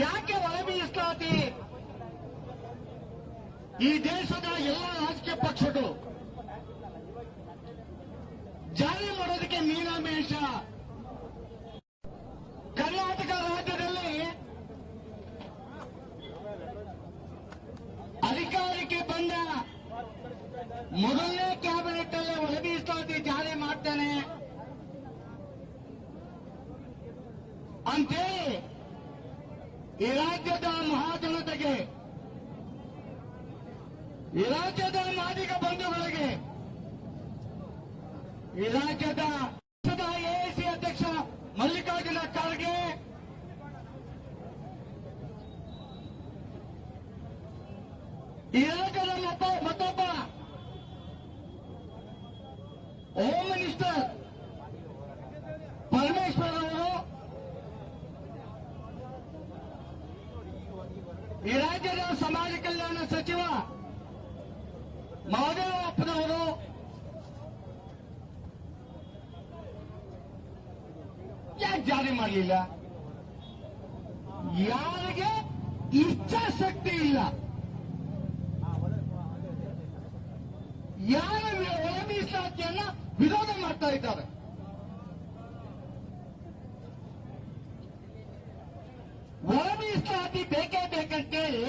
ಯಾಕೆ ಒಳ ಮೀಸಲಾತಿ ಈ ದೇಶದ ಎಲ್ಲ ರಾಜಕೀಯ ಪಕ್ಷಗಳು ಜಾರಿ ಮಾಡೋದಕ್ಕೆ ಮೀನಾಮೇಷ? ಕರ್ನಾಟಕ ರಾಜ್ಯದಲ್ಲಿ ಅಧಿಕಾರಕ್ಕೆ ಬಂದ ಮೊದಲನೇ ಕ್ಯಾಬಿನೆಟ್ ಅಲ್ಲೇ ಒಳ ಮೀಸಲಾತಿ ಜಾರಿ ಮಾಡ್ತೇನೆ ಅಂತೇಳಿ ಈ ರಾಜ್ಯದ ಮಹಾಜನತೆಗೆ, ಈ ರಾಜ್ಯದ ಮಾದಿಗ ಬಂಧುಗಳಿಗೆ, ಈ ರಾಜ್ಯದ ಎಐಸಿ ಅಧ್ಯಕ್ಷ ಮಲ್ಲಿಕಾರ್ಜುನ ಖರ್ಗೆ, ಈ ರಾಜ್ಯದ ಮತ್ತೊಬ್ಬ ಹೋಮ್ ಮಿನಿಸ್ಟರ್ ಪರಮೇಶ್ವರ್ ಅವರು, ಈ ರಾಜ್ಯದ ಸಮಾಜ ಕಲ್ಯಾಣ ಸಚಿವ ಮಹದೇವಪ್ಪನವರು, ಯಾಕೆ ಜಾರಿ ಮಾಡಲಿಲ್ಲ? ಯಾರಿಗೆ ಇಚ್ಛಾಶಕ್ತಿ ಇಲ್ಲ, ಯಾರ ಒಳ ಮೀಸಲಾತಿಯನ್ನ ವಿರೋಧ ಮಾಡ್ತಾ ಇದ್ದಾರೆ. ಒಳ ಮೀಸಲಾತಿ ಬೇಕೇ ಬೇಕಂತೇಳಿ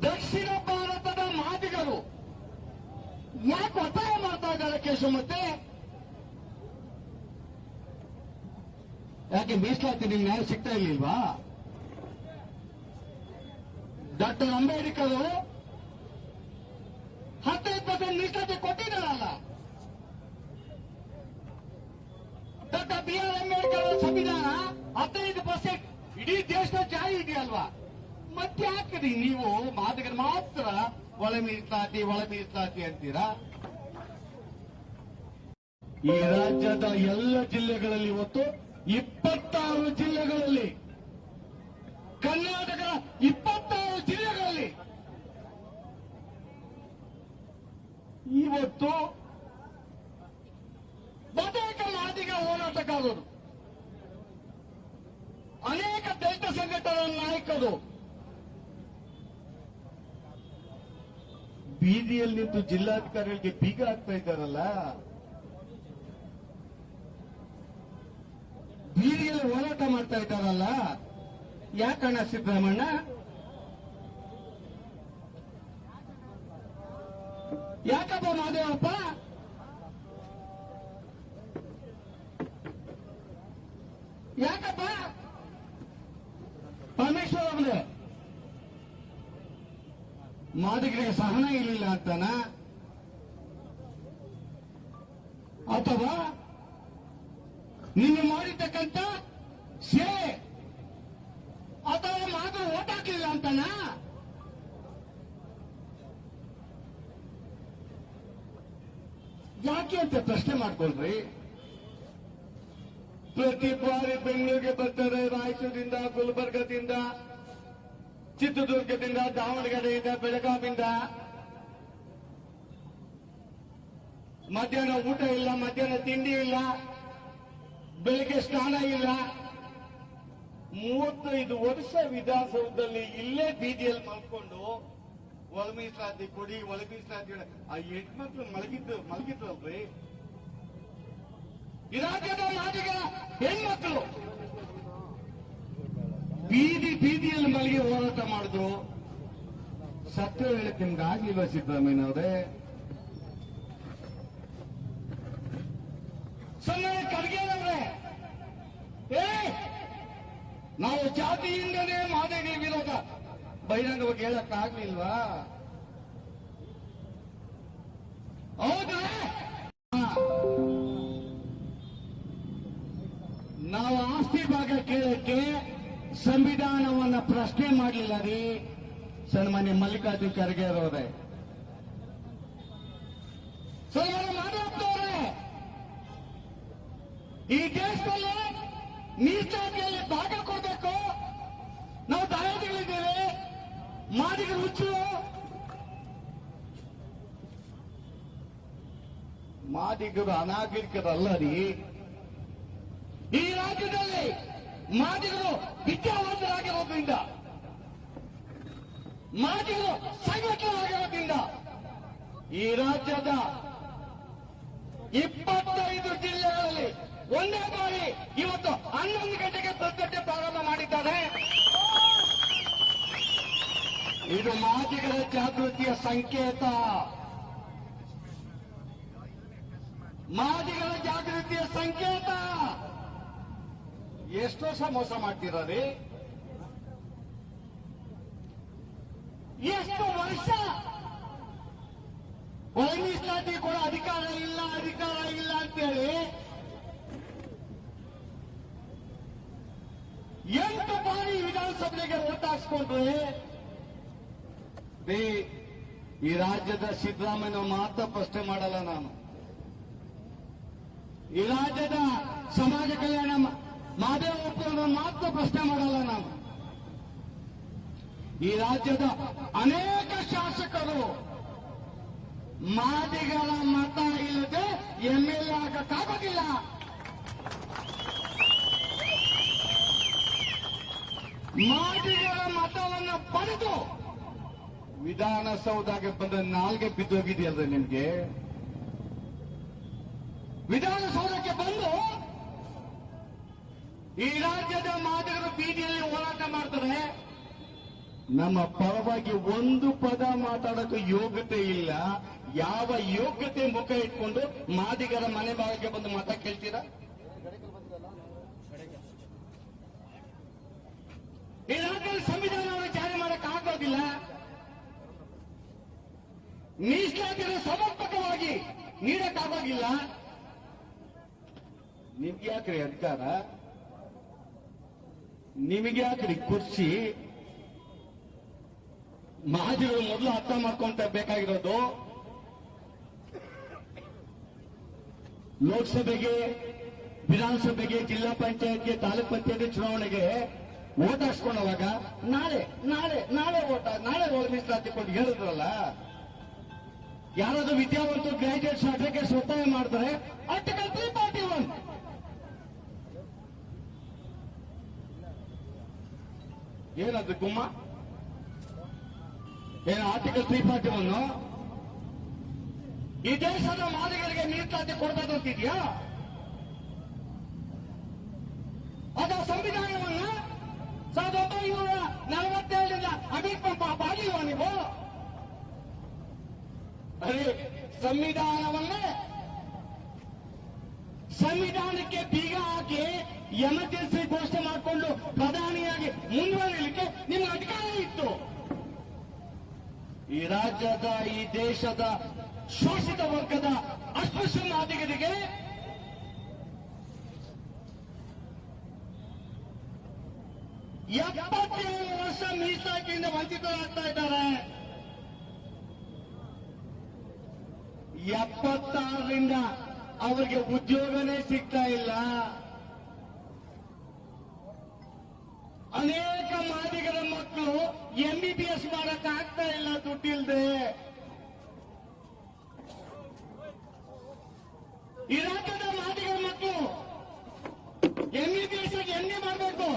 ದಕ್ಷಿಣ ಭಾರತದ ಮಾದಿಗರು ಯಾಕೆ ಒತ್ತಾಯ ಮಾಡ್ತಾ ಇದ್ದಾರೆ ಕೇಶವಮೂರ್ತಿ? ಯಾಕೆ ಮೀಸಲಾತಿ ನಿಮ್ಗೆ ನ್ಯಾಯ ಸಿಗ್ತಾ ಇರ್ಲಿಲ್ವಾ? ಡಾಕ್ಟರ್ ಅಂಬೇಡ್ಕರ್ ಅವರು 15% ಮೀಸಲಾತಿ ಕೊಟ್ಟಿದ್ದಾರಲ್ಲ. ಡಾಕ್ಟರ್ BR ಅಂಬೇಡ್ಕರ್ ಅವರ ಸಂವಿಧಾನ 15% ಇಡೀ ದೇಶದ ಜಾರಿ ಇದೆಯಲ್ವಾ? ಮತ್ತ್ಯಾಕ್ರಿ ನೀವು ಮಾದಿಗರು ಮಾತ್ರ ಒಳ ಮೀಸಲಾತಿ ಅಂತೀರಾ? ಈ ರಾಜ್ಯದ ಎಲ್ಲ ಜಿಲ್ಲೆಗಳಲ್ಲಿ ಇವತ್ತು 26 ಜಿಲ್ಲೆಗಳಲ್ಲಿ, ಕರ್ನಾಟಕದ 26 ಜಿಲ್ಲೆಗಳಲ್ಲಿ ಇವತ್ತು ಬಹುತೇಕ ಮಾದಿಗ ಹೋರಾಟಗಾರರು, ಅನೇಕ ದಲಿತ ಸಂಘಟನೆಗಳ ನಾಯಕರು ಬೀದಿಯಲ್ಲಿ ನಿಂತು ಜಿಲ್ಲಾಧಿಕಾರಿಗಳಿಗೆ ಬೀಗ ಹಾಕ್ತಾ ಇದ್ದಾರಲ್ಲ, ಬೀದಿಯಲ್ಲಿ ಹೋರಾಟ ಮಾಡ್ತಾ ಇದ್ದಾರಲ್ಲ. ಯಾಕಣ್ಣ ಸಿದ್ದರಾಮಣ್ಣ? ಯಾಕಪ್ಪ ಮಾದೇವಪ್ಪ? ಯಾಕಪ್ಪ ಪರಮೇಶ್ವರ್ ಅವರೇ ಮಾದಿಗರಿಗೆ ಸಹನ ಇರಲಿಲ್ಲ ಅಂತಾನ, ಅಥವಾ ನೀವು ಮಾಡಿರ್ತಕ್ಕಂಥ ಸೇವೆ ಅಥವಾ ಮಾತ್ರ ಓಟ್ ಹಾಕಲಿಲ್ಲ ಅಂತಾನ? ಯಾಕೆ ಅಂತ ಪ್ರಶ್ನೆ ಮಾಡ್ಕೊಳ್ರಿ. ಪ್ರತಿ ಬಾರಿ ಬೆಂಗಳೂರಿಗೆ ಬರ್ತಾರೆ, ರಾಯಚೂರಿಂದ, ಗುಲ್ಬರ್ಗದಿಂದ, ಚಿತ್ರದುರ್ಗದಿಂದ, ದಾವಣಗೆರೆಯಿಂದ, ಬೆಳಗಾವಿಯಿಂದ. ಮಧ್ಯಾಹ್ನ ಊಟ ಇಲ್ಲ, ಮಧ್ಯಾಹ್ನ ತಿಂಡಿ ಇಲ್ಲ, ಬೆಳಿಗ್ಗೆ ಸ್ನಾನ ಇಲ್ಲ. 35 ವರ್ಷ ವಿಧಾನಸೌಧದಲ್ಲಿ ಇಲ್ಲೇ ಬೀದಿಯಲ್ಲಿ ಮಲ್ಕೊಂಡು ಒಳ ಮೀಸಲಾತಿ ಕೊಡಿ, ಒಳ ಮೀಸಲಾತಿ. ಆ ಹೆಣ್ಮಕ್ಳು ಮಲಗಿದ್ರಲ್ರಿ. ಈ ರಾಜ್ಯದ ಮಾದಿಗ ಹೆಣ್ಮಕ್ಳು ಬೀದಿಯಲ್ಲಿ ಮಲಗಿ ಹೋರಾಟ ಮಾಡಿದ್ರು. ಸತ್ಯ ಹೇಳಕ್ಕೆ ನಿಮ್ಗೆ ಆಗ್ಲಿಲ್ವ ಸಿದ್ದರಾಮಯ್ಯನವರೇ? ಸನ್ಮಾನ್ಯ ಖರ್ಗೆನವರೇ, ನಾವು ಜಾತಿಯಿಂದಲೇ ಮಾದಿಗ ವಿರೋಧ ಬಹಿರಂಗವಾಗಿ ಹೇಳಕ್ಕಾಗ್ಲಿಲ್ವಾ? ಹೌದಾ? ನಾವು ಆಸ್ತಿ ಭಾಗ ಕೇಳಕ್ಕೆ ಸಂವಿಧಾನವನ್ನ ಪ್ರಶ್ನೆ ಮಾಡಲಿಲ್ಲ ರೀ ಸನ್ಮಾನ್ಯ ಮಲ್ಲಿಕಾರ್ಜುನ ಖರ್ಗೆ ಅವರೇ. ಸನ್ಮಾನ್ಯ ಮಾಧವಪ್ಪನವರೇ, ಈ ದೇಶದಲ್ಲಿ ಮೀಸಲಾತಿಯಲ್ಲಿ ಭಾಗ ಕೊಡಬೇಕು. ನಾವು ದಾಯಾದಿಗಳಿದ್ದೇವೆ, ಮಾದಿಗರು ಹುಚ್ಚು. ಮಾದಿಗರು ಅನಾಗರಿಕರಲ್ಲ ರೀ. ಈ ರಾಜ್ಯದಲ್ಲಿ ಮಾದಿಗರು ವಿದ್ಯಾವಂತರಾಗಿರೋದ್ರಿಂದ, ಮಾದಿಗರು ಸಂಘಟನೆಯಾಗಿರೋದ್ರಿಂದ ಈ ರಾಜ್ಯದ 25 ಜಿಲ್ಲೆಗಳಲ್ಲಿ ಒಂದೇ ಬಾರಿ ಇವತ್ತು 11 ಗಂಟೆಗೆ ಪ್ರತಿಭಟನೆ ಪ್ರಾರಂಭ ಮಾಡಿದ್ದಾರೆ. ಇದು ಮಾದಿಗರ ಜಾಗೃತಿಯ ಸಂಕೇತ. ಮಾದಿಗರ ಜಾಗೃತಿಯ ಸಂಕೇತ. ಎಷ್ಟು ವರ್ಷ ಮೋಸ ಮಾಡ್ತಿರೋರಿ? ಎಷ್ಟು ವರ್ಷ ಮೀಸಲಾತಿ ಕೂಡ ಅಧಿಕಾರ ಇಲ್ಲ ಅಂತೇಳಿ 8 ಬಾರಿ ವಿಧಾನಸಭೆಗೆ ಓಟ್ ಹಾಕ್ಸ್ಕೊಂಡ್ರೆ ಈ ರಾಜ್ಯದ ಸಿದ್ದರಾಮಯ್ಯ ಮಾತ್ರ ಪ್ರಶ್ನೆ ಮಾಡಲ್ಲ ನಾನು. ಈ ರಾಜ್ಯದ ಸಮಾಜ ಕಲ್ಯಾಣ ಮಾದೇವಪ್ಪರನ್ನು ಮಾತ್ರ ಪ್ರಶ್ನೆ ಮಾಡಲ್ಲ ನಾನು. ಈ ರಾಜ್ಯದ ಅನೇಕ ಶಾಸಕರು ಮಾದಿಗರ ಮತ ಇಲ್ಲದೆ ಎಂಎಲ್ಎ ಆಗಕ್ಕಾಗೋದಿಲ್ಲ. ಮಾದಿಗರ ಮತವನ್ನು ಪಡೆದು ವಿಧಾನಸೌಧಕ್ಕೆ ಬಂದ ನಾಲ್ಗೆ ಬಿದ್ದೋಗಿದೆಯಲ್ರಿ ನಿಮ್ಗೆ. ವಿಧಾನಸೌಧಕ್ಕೆ ಬಂದು ಈ ರಾಜ್ಯದ ಮಾದಿಗರು ಬೀದಿಯಲ್ಲಿ ಹೋರಾಟ ಮಾಡ್ತಾರೆ. ನಮ್ಮ ಪರವಾಗಿ ಒಂದು ಪದ ಮಾತಾಡೋಕೆ ಯೋಗ್ಯತೆ ಇಲ್ಲ. ಯಾವ ಯೋಗ್ಯತೆ ಮುಖ ಇಟ್ಕೊಂಡು ಮಾದಿಗರ ಮನೆ ಭಾಗಕ್ಕೆ ಬಂದು ಮತ ಕೇಳ್ತೀರಾ? ಈ ರಾಜ್ಯದ ಸಂವಿಧಾನವನ್ನು ಜಾರಿ ಮಾಡಕ್ ಆಗೋದಿಲ್ಲ. ಮೀಸಲಾತಿಯನ್ನು ಸಮರ್ಪಕವಾಗಿ ನೀಡಕ್ಕಾಗೋಗಿಲ್ಲ. ನಿಮ್ಗೆ ಯಾಕ್ರಿ ಅಧಿಕಾರ? ನಿಮಗೆ ಯಾಕ್ರಿ ಕುರ್ಚಿ? ಮಾದಿಗರು ಮೊದಲು ಅರ್ಥ ಮಾಡ್ಕೊಂತ ಬೇಕಾಗಿರೋದು, ಲೋಕಸಭೆಗೆ, ವಿಧಾನಸಭೆಗೆ, ಜಿಲ್ಲಾ ಪಂಚಾಯತ್ಗೆ, ತಾಲೂಕ್ ಪಂಚಾಯತ್ ಚುನಾವಣೆಗೆ ಓಟ್ ಹಾಕ್ಸ್ಕೊಂಡವಾಗ ನಾಳೆ ಓಟ, ನಾಳೆ ಒಳ ಮೀಸಲಾತಿ ಕೊಟ್ಟು ಹೇಳಿದ್ರಲ್ಲ. ಯಾರಾದ್ರೂ ವಿದ್ಯಾವಂತರು ಗ್ರಾಜುಯೇಟ್ಸ್ ಅಡ್ವೊಕೇಟ್ಸ್ ಒತ್ತಾಯ ಮಾಡ್ತಾರೆ, ಆರ್ಟಿಕಲ್ 341 ಏನದು ಗುಮ್ಮ? ಏನು ಆರ್ಟಿಕಲ್ 341 ಈ ದೇಶದ ಮಾದಿಗರಿಗೆ ಮೀಸಲಾತಿ ಕೊಡಬೇಕು ಅಂತಿದ್ಯಾ? ಅದ ಸಂವಿಧಾನವನ್ನ 1947 ಅಭಿಪ್ರಾಯ ಬಾಗಿಲ್ವಾ ನೀವು? ಅದೇ ಸಂವಿಧಾನಕ್ಕೆ ಬೀಗ ಹಾಕಿ ಎಮರ್ಜೆನ್ಸಿ ಘೋಷಣೆ ಮಾಡಿಕೊಂಡು ಪ್ರಧಾನಿಯಾಗಿ ಮುಂದುವರಿಯಲಿಕ್ಕೆ ನಿಮ್ಮ ಅಧಿಕಾರ ಇತ್ತು. ಈ ರಾಜ್ಯದ, ಈ ದೇಶದ ಶೋಷಿತ ವರ್ಗದ ಅಸ್ಪೃಶ್ಯ ಮಾದಿಗರಿಗೆ ಎಪ್ಪತ್ತೇಳು ವರ್ಷ ಮೀಸಲಾತಿಯಿಂದ ವಂಚಿತರಾಗ್ತಾ ಇದ್ದಾರೆ. 76ರಿಂದ ಅವರಿಗೆ ಉದ್ಯೋಗನೇ ಸಿಗ್ತಾ ಇಲ್ಲ. ಅನೇಕ ಮಾದಿಗರ ಮಕ್ಕಳು MBBS ಮಾಡಕ್ ಆಗ್ತಾ ಇಲ್ಲ ದುಡ್ಡಿಲ್ದೆ. ಈ ರಾಜ್ಯದ ಮಾದಿಗರ ಮಕ್ಕಳು MBBS MD ಮಾಡಬೇಕು.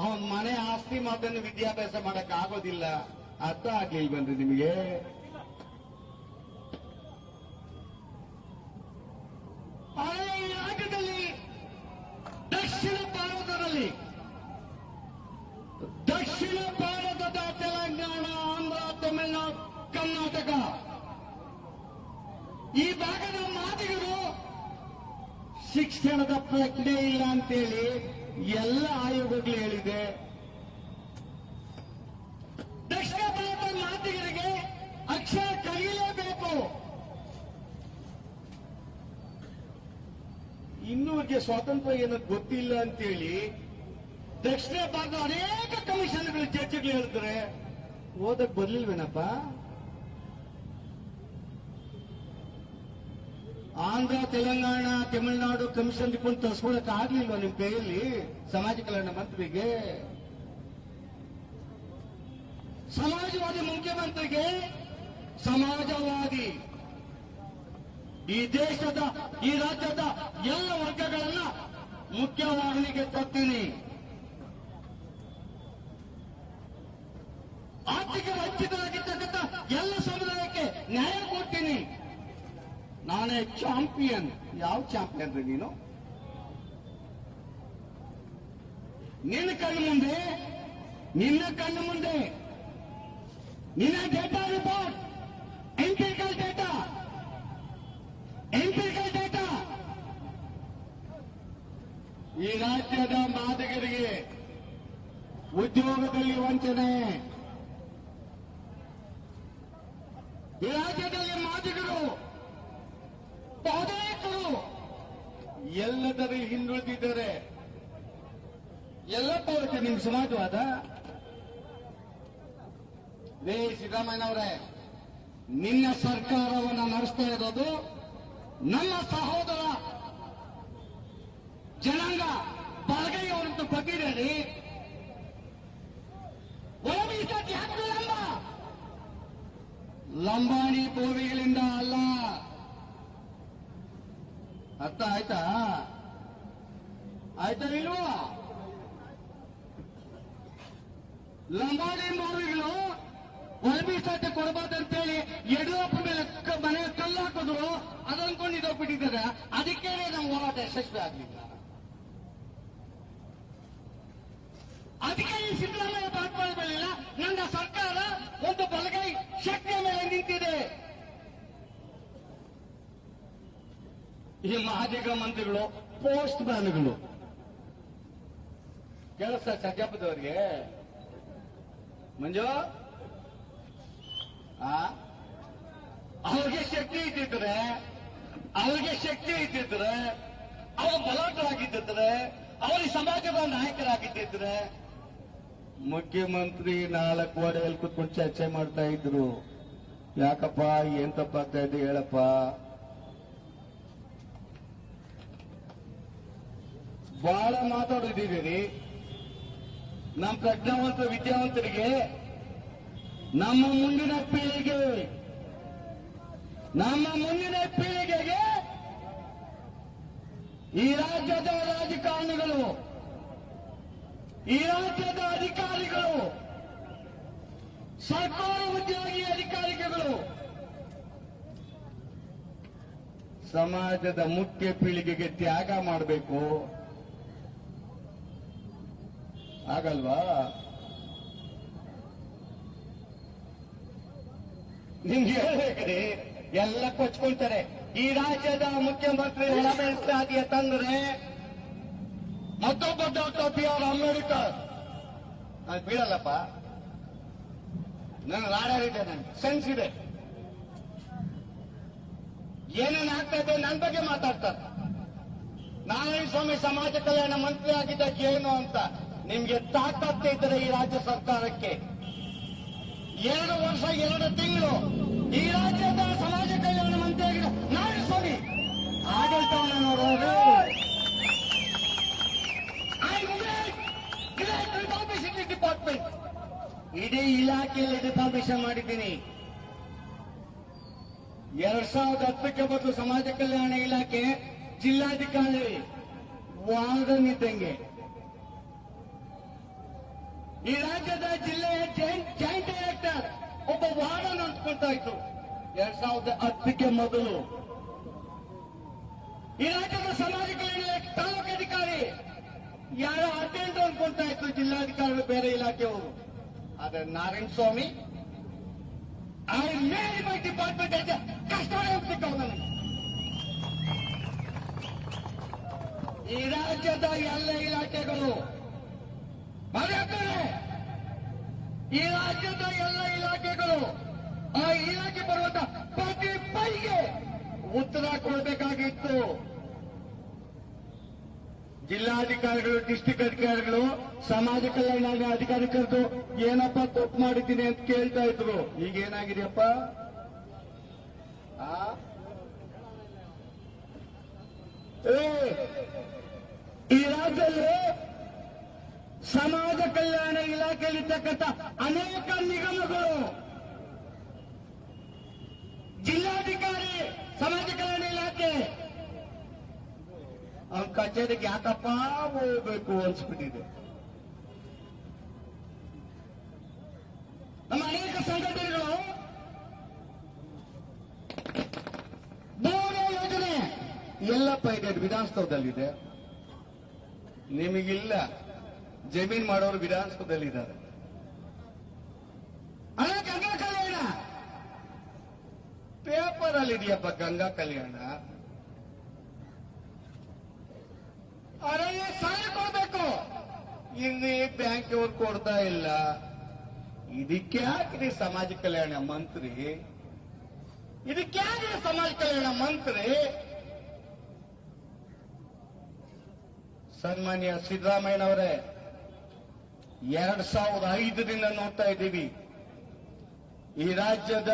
ಅವನ ಮನೆ ಆಸ್ತಿ ಮಾತನ್ನು ವಿದ್ಯಾಭ್ಯಾಸ ಮಾಡಕ್ ಆಗೋದಿಲ್ಲ. ಅರ್ಥ ಆಗ್ಲಿಲ್ವನ್ರಿ ನಿಮಗೆ? ಈ ರಾಜ್ಯದಲ್ಲಿ ದಕ್ಷಿಣ ಭಾರತದ ತೆಲಂಗಾಣ, ಆಂಧ್ರ, ತಮಿಳುನಾಡು, ಕರ್ನಾಟಕ ಈ ಭಾಗದ ಮಾದಿಗರು ಶಿಕ್ಷಣದ ಪ್ರಜ್ಞೆ ಇಲ್ಲ ಅಂತೇಳಿ ಎಲ್ಲ ಆಯೋಗಗಳು ಹೇಳಿದೆ. ದಕ್ಷಿಣ ಭಾರತದ ಮಾದಿಗರಿಗೆ ಅಕ್ಷರ ಕಲಿಯಲೇಬೇಕು. ಇನ್ನೂರಿಗೆ ಸ್ವಾತಂತ್ರ್ಯ ಏನಕ್ಕೆ ಗೊತ್ತಿಲ್ಲ ಅಂತೇಳಿ ದಕ್ಷಿಣ ಭಾರತದ ಅನೇಕ ಕಮಿಷನ್ಗಳು, ಜಡ್ಜ್ಗಳು ಹೇಳ್ತಾರೆ. ಓದಕ್ ಬರ್ಲಿಲ್ವೇನಪ್ಪ? ಆಂಧ್ರ, ತೆಲಂಗಾಣ, ತಮಿಳುನಾಡು ಕಮಿಷನ್ ರಿಪೋರ್ಟ್ ತರಿಸ್ಕೊಳಕ್ ಆಗ್ಲಿಲ್ವಾ ನಿಮ್ ಕೈಯಲ್ಲಿ? ಸಮಾಜ ಕಲ್ಯಾಣ ಮಂತ್ರಿಗೆ, ಸಮಾಜವಾದಿ ಮುಖ್ಯಮಂತ್ರಿಗೆ, ಸಮಾಜವಾದಿ ಈ ದೇಶದ, ಈ ರಾಜ್ಯದ ಎಲ್ಲ ವರ್ಗಗಳನ್ನ ಮುಖ್ಯವಾಹಿನಿಗೆ ತರ್ತೀನಿ. ಆರ್ಥಿಕ ವಂಚಿತರಾಗಿರ್ತಕ್ಕಂಥ ಎಲ್ಲ ಸಮುದಾಯಕ್ಕೆ ನ್ಯಾಯ ಕೊಡ್ತೀನಿ. ನಾನೇ ಚಾಂಪಿಯನ್. ಯಾವ ಚಾಂಪಿಯನ್ ರೀ ನೀನು? ನಿನ್ನ ಕಣ್ಣು ಮುಂದೆ ನಿನ್ನ ಡೇಟಾ ರಿಪೋರ್ಟ್, ಎಂಪಿರಿಕಲ್ ಡೇಟಾ ಈ ರಾಜ್ಯದ ಮಾದಿಗರಿಗೆ ಉದ್ಯೋಗದಲ್ಲಿ ವಂಚನೆ, ಈ ರಾಜ್ಯದಲ್ಲಿ ಮಾದಿಗರು ಬಹುತೇಕರು ಎಲ್ಲದರಲ್ಲಿ ಹಿಂದುಳಿದಿದ್ದಾರೆ. ಎಲ್ಲಪ್ಪ ಅವರಿಗೆ ನಿಮ್ ಸಮಾಜವಾದ? ರೇ ಸಿದ್ದರಾಮಯ್ಯನವರೇ, ನಿನ್ನ ಸರ್ಕಾರವನ್ನು ನಡೆಸ್ತಾ ಇರೋದು ನಮ್ಮ ಸಹೋದರ ಜನಾಂಗ ಬಲಗೈ ಅವರಂತೂ ಕೊಟ್ಟಿದ್ದೀರಿ. ಲಂಬಾಣಿ ಭೂಮಿಗಳಿಂದ ಅಲ್ಲ. ಅರ್ಥ ಆಯ್ತಾ ಇಲ್ವಾ? ಲಂಬಾಣಿ ಭೂಮಿಗಳು ಒಳಮೀಸಲಾತಿ ಕೊಡಬಾರ್ದಂತೇಳಿ ಯಡಿಯೂರಪ್ಪ ಮೇಲೆ ಮನೆ ಕಲ್ಲು ಹಾಕಿದ್ರು. ಅದನ್ಕೊಂಡು ಇದೋಗ್ಬಿಟ್ಟಿದ್ದಾರೆ. ಅದಕ್ಕೇನೆ ನಮ್ಮ ಹೋರಾಟ ಯಶಸ್ವಿ ಆಗಲಿಲ್ಲ. ಅದಕ್ಕೆ ಈ ಸಿದ್ದರಾಮಯ್ಯ ಮಾತನಾಡಲಿಲ್ಲ. ನನ್ನ ಸರ್ಕಾರ ಒಂದು ಬಲಗೈ ಶಕ್ತಿಯ ಮೇಲೆ ನಿಂತಿದೆ. ಈ ಮಾದಿಗ ಮಂತ್ರಿಗಳು ಪೋಸ್ಟ್ ಮ್ಯಾನ್ಗಳು ಕೆಲಸ ಸಜ್ಜಪ್ಪದವರಿಗೆ ಮಂಜು ಅವ್ರಿಗೆ ಶಕ್ತಿ ಇದ್ದಿದ್ರೆ ಅವರು ಬಲಾಢ್ಯರಾಗಿದ್ದಿದ್ರೆ, ಅವರಿಗೆ ಸಮಾಜದ ನಾಯಕರಾಗಿದ್ದಿದ್ರೆ ಮುಖ್ಯಮಂತ್ರಿ 4 ಗೋಡೆಯಲ್ಲಿ ಕೂತ್ಕೊಂಡು ಚರ್ಚೆ ಮಾಡ್ತಾ ಇದ್ರು. ಯಾಕಪ್ಪ ಏನ್ ತಪ್ಪಾಗ್ತಾ ಇದೆ ಹೇಳಪ್ಪ. ಬಹಳ ಮಾತಾಡಿದ್ದೀರಿ. ನಮ್ಮ ಪ್ರಜ್ಞಾವಂತ ವಿದ್ಯಾವಂತರಿಗೆ, ನಮ್ಮ ಮುಂದಿನ ಪೀಳಿಗೆಗೆ ಈ ರಾಜ್ಯದ ರಾಜಕಾರಣಿಗಳು, ಈ ರಾಜ್ಯದ ಅಧಿಕಾರಿಗಳು, ಸರ್ಕಾರ ಉದ್ಯೋಗಿ ಅಧಿಕಾರಿಗಳು ಸಮಾಜದ ಮುಖ್ಯ ಪೀಳಿಗೆಗೆ ತ್ಯಾಗ ಮಾಡಬೇಕು. ಆಗಲ್ವಾ? ನಿಮ್ಗೆ ಹೇಳ್ಬೇಕ್ರಿ, ಎಲ್ಲ ಕೊಚ್ಕೊಳ್ತಾರೆ. ಈ ರಾಜ್ಯದ ಮುಖ್ಯಮಂತ್ರಿ ಒಳ ಮೀಸಲಾತಿಯ ತಂದ್ರೆ ಮತ್ತೊಬ್ಬ ಡಾಕ್ಟರ್ BR ಅಂಬೇಡ್ಕರ್, ನಾನು ಬೀಳಲ್ಲಪ್ಪ, ನನ್ನ ರಾಡರ್ ಇದೆ, ನನ್ಗೆ ಸೆನ್ಸ್ ಇದೆ. ಏನೇನು ಆಗ್ತಾ ಇದೆ ನನ್ನ ಬಗ್ಗೆ ಮಾತಾಡ್ತಾರೆ. ನಾರಾಯಣ ಸ್ವಾಮಿ ಸಮಾಜ ಕಲ್ಯಾಣ ಮಂತ್ರಿ ಆಗಿದ್ದಕ್ಕೆ ಏನು ಅಂತ ನಿಮ್ಗೆ ತಾಕತ್ತೆ ಇದ್ದರೆ ಈ ರಾಜ್ಯ ಸರ್ಕಾರಕ್ಕೆ 2 ವರ್ಷ 2 ತಿಂಗಳು ಈ ರಾಜ್ಯದ ಸಮಾಜ ಕಲ್ಯಾಣ ಮಂತ್ರಿ ಆಗಿದ್ದ ನಾರಾಯಣ ಸ್ವಾಮಿ ಆಡಳಿತವನ್ನು ನೋಡೋದು. ಡಿಪಾರ್ಟ್ಮೆಂಟ್ ಇಡೀ ಇಲಾಖೆಯಲ್ಲಿ ರಿಫಾರ್ಮೇಶನ್ ಮಾಡಿದ್ದೀನಿ. 2010ಕ್ಕೆ ಮೊದಲು ಸಮಾಜ ಕಲ್ಯಾಣ ಇಲಾಖೆ ಜಿಲ್ಲಾಧಿಕಾರಿ ವಾರ್ಡನ್ ಇದ್ದಂಗೆ. ಈ ರಾಜ್ಯದ ಜಿಲ್ಲೆಯ ಜಾಯಿಂಟ್ ಡೈರೆಕ್ಟರ್ ಒಬ್ಬ ವಾರ್ಡನ್ ಅಂದ್ಕೊಳ್ತಾ ಇತ್ತು 2010ಕ್ಕೆ ಮೊದಲು. ಈ ರಾಜ್ಯದ ಸಮಾಜ ಕಲ್ಯಾಣ ತಾಲೂಕು ಅಧಿಕಾರಿ ಯಾರೋ ಅಟೆಂಡ್ ಅನ್ಕೊಳ್ತಾ ಇತ್ತು ಜಿಲ್ಲಾಧಿಕಾರಿಗಳು ಬೇರೆ ಇಲಾಖೆಯವರು. ಆದ್ರೆ ನಾರಾಯಣ ಸ್ವಾಮಿ ಮೈ ಡಿಪಾರ್ಟ್ಮೆಂಟ್ ಐತೆ ಕಷ್ಟವೇ ಹೋಗ್ತಿದ್ದವು ನನಗೆ. ಈ ರಾಜ್ಯದ ಎಲ್ಲ ಇಲಾಖೆಗಳು ಮರೆಯುತ್ತಾರೆ. ಈ ರಾಜ್ಯದ ಎಲ್ಲ ಇಲಾಖೆಗಳು ಆ ಇಲಾಖೆ ಬರುವಂತ ಪ್ರತಿ ಪೈಗೆ ಉತ್ತರ ಕೊಡಬೇಕಾಗಿತ್ತು. ಜಿಲ್ಲಾಧಿಕಾರಿಗಳು, ಡಿಸ್ಟಿಕ್ ಅಧಿಕಾರಿಗಳು, ಸಮಾಜ ಕಲ್ಯಾಣ ಅಧಿಕಾರಿ ಕರೆದು ಏನಪ್ಪ ತಪ್ಪು ಮಾಡಿದ್ದೀನಿ ಅಂತ ಕೇಳ್ತಾ ಇದ್ರು. ಈಗ ಏನಾಗಿದೆಯಪ್ಪ? ಈ ರಾಜ್ಯದಲ್ಲಿ ಸಮಾಜ ಕಲ್ಯಾಣ ಇಲಾಖೆಯಲ್ಲಿರ್ತಕ್ಕಂಥ ಅನೇಕ ನಿಗಮಗಳು, ಜಿಲ್ಲಾಧಿಕಾರಿ, ಸಮಾಜ ಕಲ್ಯಾಣ ಇಲಾಖೆ ಅವ್ನ ಕಚೇರಿಗೆ ಯಾಕಪ್ಪ ಹೋಗ್ಬೇಕು ಅನ್ಸ್ಬಿಟ್ಟಿದೆ. ನಮ್ಮ ಅನೇಕ ಸಂಘಟನೆಗಳು ಬೋರೆ ಯೋಜನೆ ಎಲ್ಲಪ್ಪ ಇದೆ, ವಿಧಾನಸೌಧದಲ್ಲಿದೆ. ನಿಮಗಿಲ್ಲ, ಜಮೀನ್ ಮಾಡೋರು ವಿಧಾನಸೌಧದಲ್ಲಿದ್ದಾರೆ. ಅಲ್ಲ, ಗಂಗಾ ಕಲ್ಯಾಣ ಪೇಪರ್ ಅಲ್ಲಿ ಇದೆಯಪ್ಪ, ಗಂಗಾ ಕಲ್ಯಾಣ. ಅರೆ ಸಾಲ ಕೊಡ್ಬೇಕು, ಇಲ್ಲಿ ಬ್ಯಾಂಕ್ ಅವ್ರು ಕೊಡ್ತಾ ಇಲ್ಲ. ಇದಕ್ಕೆ ಯಾಕ್ರಿ ಸಮಾಜ ಕಲ್ಯಾಣ ಮಂತ್ರಿ? ಇದಕ್ಕೆ ಯಾಕ್ರಿ ಸಮಾಜ ಕಲ್ಯಾಣ ಮಂತ್ರಿ? ಸನ್ಮಾನ್ಯ ಸಿದ್ದರಾಮಯ್ಯನವರೇ, 2005ರಿಂದ ನೋಡ್ತಾ ಇದ್ದೀವಿ ಈ ರಾಜ್ಯದ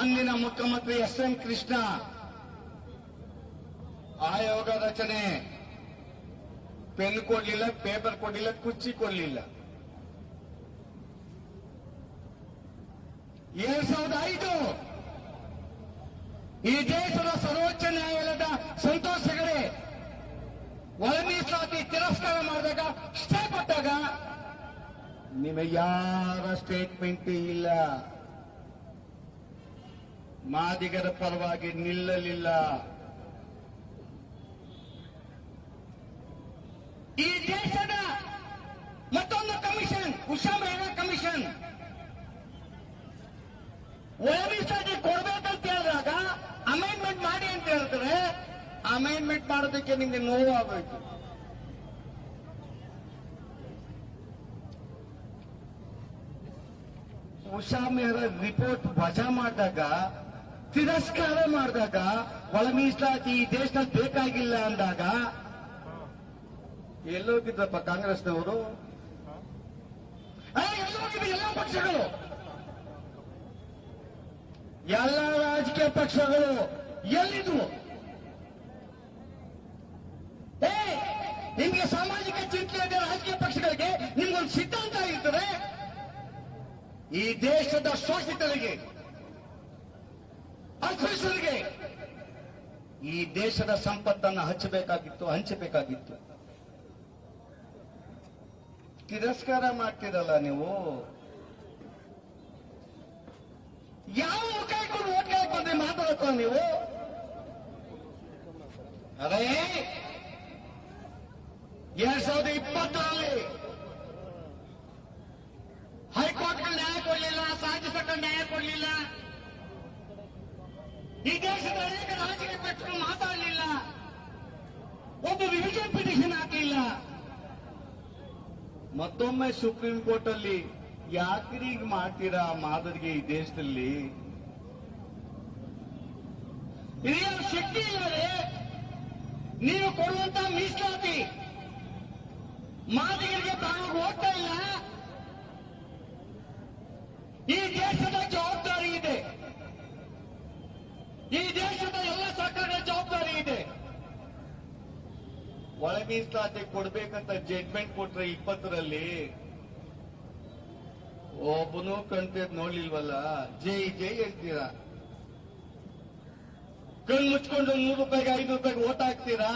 ಅಂದಿನ ಮುಖ್ಯಮಂತ್ರಿ ಎಸ್.ಎಂ. ಕೃಷ್ಣ ಆಯೋಗ ರಚನೆ, ಪೆನ್ ಕೊಡ್ಲಿಲ್ಲ, ಪೇಪರ್ ಕೊಡ್ಲಿಲ್ಲ, ಕುರ್ಚಿ ಕೊಡ್ಲಿಲ್ಲ. 2005 ಈ ದೇಶದ ಸರ್ವೋಚ್ಚ ನ್ಯಾಯಾಲಯದ ಸಂತೋಷ್ ಹೆಗಡೆ ಒಳ ಮೀಸಲಾತಿ ತಿರಸ್ಕಾರ ಮಾಡಿದಾಗ, ಸ್ಟೇ ಕೊಟ್ಟಾಗ ನಿಮಗೆ ಯಾರ ಸ್ಟೇಟ್ಮೆಂಟ್ ಇಲ್ಲ. ಮಾದಿಗರ ಪರವಾಗಿ ನಿಲ್ಲಲಿಲ್ಲ. ಈ ದೇಶದ ಮತ್ತೊಂದು ಕಮಿಷನ್, ಉಷಾ ಮೆಹ್ರಾ ಕಮಿಷನ್, ಒಳ ಮೀಸಲಾತಿ ಕೊಡ್ಬೇಕಂತ ಹೇಳಿದಾಗ ಅಮೆಂಡ್ಮೆಂಟ್ ಮಾಡಿ ಅಂತ ಹೇಳ್ತಾರೆ. ಅಮೆಂಡ್ಮೆಂಟ್ ಮಾಡೋದಕ್ಕೆ ನಿಮ್ಗೆ ನೋವಾಗಬೇಕು. ಉಷಾ ಮೆಹ್ರಾ ರಿಪೋರ್ಟ್ ವಜಾ ಮಾಡಿದಾಗ, ತಿರಸ್ಕಾರ ಮಾಡಿದಾಗ, ಒಳ ಮೀಸಲಾತಿ ಈ ದೇಶದಲ್ಲಿ ಬೇಕಾಗಿಲ್ಲ ಅಂದಾಗ ಎಲ್ಲೋಗಿದ್ರಪ್ಪ ಕಾಂಗ್ರೆಸ್ನವರು? ಎಲ್ಲೋಗಿದ್ರು ಎಲ್ಲ ಪಕ್ಷಗಳು, ಎಲ್ಲ ರಾಜಕೀಯ ಪಕ್ಷಗಳು ಎಲ್ಲಿದ್ವು? ನಿಮ್ಗೆ ಸಾಮಾಜಿಕ ಚಿಂತನೆ ಇದೆ ರಾಜಕೀಯ ಪಕ್ಷಗಳಿಗೆ, ನಿಮ್ಗೊಂದು ಸಿದ್ಧಾಂತ ಇರ್ತದೆ. ಈ ದೇಶದ ಶೋಷಿತರಿಗೆ, ಅಸ್ಪೃಶ್ಯರಿಗೆ ಈ ದೇಶದ ಸಂಪತ್ತನ್ನು ಹಂಚಬೇಕಾಗಿತ್ತು. ತಿರಸ್ಕಾರ ಮಾಡ್ತೀರಲ್ಲ ನೀವು. ಯಾವ ಮುಖ ಇಟ್ಕೊಂಡು ಓಟ್ ಕೇಳಕ್ ಬಂದ್ರೆ ಮಾತಾಡಕ್ಕ ನೀವು? ಅದೇ 2020ರಲ್ಲಿ ಹೈಕೋರ್ಟ್ಗಳು ನ್ಯಾಯ ಕೊಡಲಿಲ್ಲ, ಸಾಧಿಸಕ್ಕೆ ನ್ಯಾಯ ಕೊಡಲಿಲ್ಲ. ಈ ದೇಶದ ಅನೇಕ ರಾಜಕೀಯ ಪಕ್ಷಗಳು ಮಾತಾಡಲಿಲ್ಲ, ಒಬ್ಬ ರಿವಿಷನ್ ಪಿಟಿಷನ್ ಹಾಕಲಿಲ್ಲ. ಮತ್ತೊಮ್ಮೆ ಸುಪ್ರೀಂ ಕೋರ್ಟ್ ಅಲ್ಲಿ ಯಾಕ್ರಿ ಈಗ ಮಾಡ್ತೀರಾ ಮಾದರಿಗೆ? ಈ ದೇಶದಲ್ಲಿ ಹಿರಿಯರ ಶಕ್ತಿ ಇಲ್ಲದೆ ನೀವು ಕೊಡುವಂತ ಮೀಸಲಾತಿ ಮಾದಿಗರಿಗೆ ಪ್ರಾಣಕ್ಕೆ ಹೋಗ್ತಾ ಇಲ್ಲ. ಈ ದೇಶದ ಜವಾಬ್ದಾರಿ ಇದೆ, ಈ ದೇಶದ ಎಲ್ಲ ಸರ್ಕಾರದ ಜವಾಬ್ದಾರಿ ಇದೆ. ಒಳ ಮೀಸಲಾತಿ ಕೊಡ್ಬೇಕಂತ ಜಡ್ಜ್ಮೆಂಟ್ ಕೊಟ್ರೆ 20ರಲ್ಲಿ ಒಬ್ಬನು ಕಣ್ತಿದ್ ನೋಡ್ಲಿಲ್ವಲ್ಲ, ಜೈ ಜೈ ಹೇಳ್ತೀರಾ. ಕಣ್ ಮುಚ್ಕೊಂಡು 100 ರೂಪಾಯಿಗೆ 500 ರೂಪಾಯಿಗೆ ಓಟ್ ಹಾಕ್ತೀರಾ.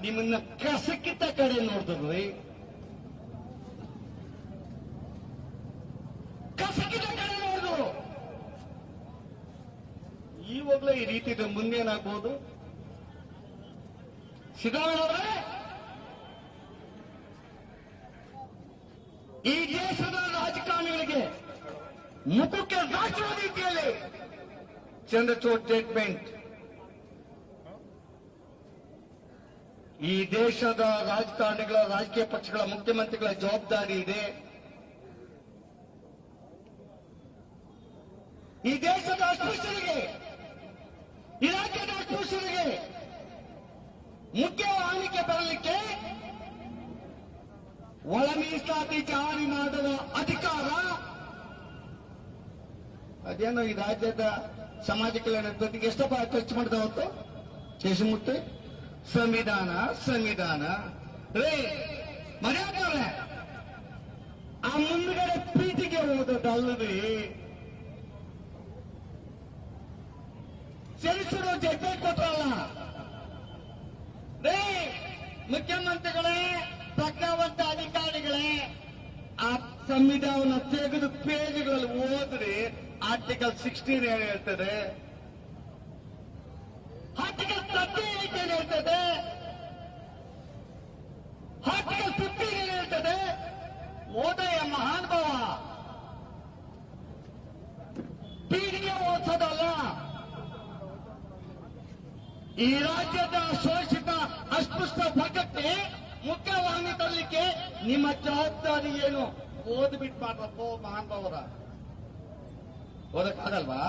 ನಿಮ್ಮನ್ನ ಕಸಕ್ಕಿತ್ತ ಕಡೆ ನೋಡಿದ್ರಿ, ಕಸಕ್ಕಿತ್ತ ಕಡೆ ನೋಡಿದ್ರು. ಈವಾಗಲೇ ಈ ರೀತಿ ಇದೆ, ಮುಂದೇನಾಗ್ಬೋದು? ಸಿದ್ದರಾಮಯ್ಯನವರೇ, ಈ ದೇಶದ ರಾಜಕಾರಣಿಗಳಿಗೆ ಮುಖಕ್ಕೆ ರಾಷ್ಟ್ರ ರೀತಿಯಲ್ಲಿ ಚಂದ್ರಚೂಡ್ ಸ್ಟೇಟ್ಮೆಂಟ್. ಈ ದೇಶದ ರಾಜಕಾರಣಿಗಳ, ರಾಜಕೀಯ ಪಕ್ಷಗಳ ಮುಖ್ಯಮಂತ್ರಿಗಳ ಜವಾಬ್ದಾರಿ ಇದೆ. ಈ ದೇಶದ ಅಸ್ಪೃಶ್ಯರಿಗೆ, ಈ ರಾಜ್ಯದ ಅಸ್ಪೃಶ್ಯರಿಗೆ ಮುಖ್ಯವಾಹಿನಿಗೆ ಬರಲಿಕ್ಕೆ ಒಳ ಮೀಸಲಾತಿ ಜಾರಿ ಮಾಡುವ ಅಧಿಕಾರ ಅದೇನೋ ಈ ರಾಜ್ಯದ ಸಮಾಜ ಕಲ್ಯಾಣ ಜೊತೆಗೆ ಎಷ್ಟಪ್ಪ ಖರ್ಚು ಮಾಡಿದ ಹೊತ್ತು ದೇಶಮುಕ್ತಿ ಸಂವಿಧಾನ ರೇ ಮರ್ಯಾದೆ ಆ ಮುಂದ್ಗಡೆ ಪ್ರೀತಿಗೆ ಹೋದದ್ದಲ್ಲದೆ ಸೆನ್ಸರು ಜಡ್ಜ್ಮೆಂಟ್ ಕೊಟ್ರಲ್ಲ ರೇ ಸಂವಿಧಾನ ತೆಗೆದು ಪೇಜ್ಗಳಲ್ಲಿ ಓದ್ರಿ, ಆರ್ಟಿಕಲ್ 16 ಏನ್ ಹೇಳ್ತದೆ, ಆರ್ಟಿಕಲ್ 38 ಏನ್ ಹೇಳ್ತದೆ, ಆರ್ಟಿಕಲ್ 15 ಏನ್ ಹೇಳ್ತದೆ. ಓದಯ ಮಹಾನುಭಾವ, ಪೀಳಿಗೆ ಓದಿಸೋದಲ್ಲ. ಈ ರಾಜ್ಯದ ಶೋಷಿತ ಅಸ್ಪೃಶ್ಯ ವರ್ಗಕ್ಕೆ ಮುಖ್ಯವಾಹಿನಿ ತರಲಿಕ್ಕೆ ನಿಮ್ಮ ಜವಾಬ್ದಾರಿ ಏನು? ಓದ್ಬಿಟ್ಟು ಮಾಡ್ರಪ್ಪ ಮಹಾನುಭಾವರ. ಓದಕ್ಕಾಗಲ್ವಾ?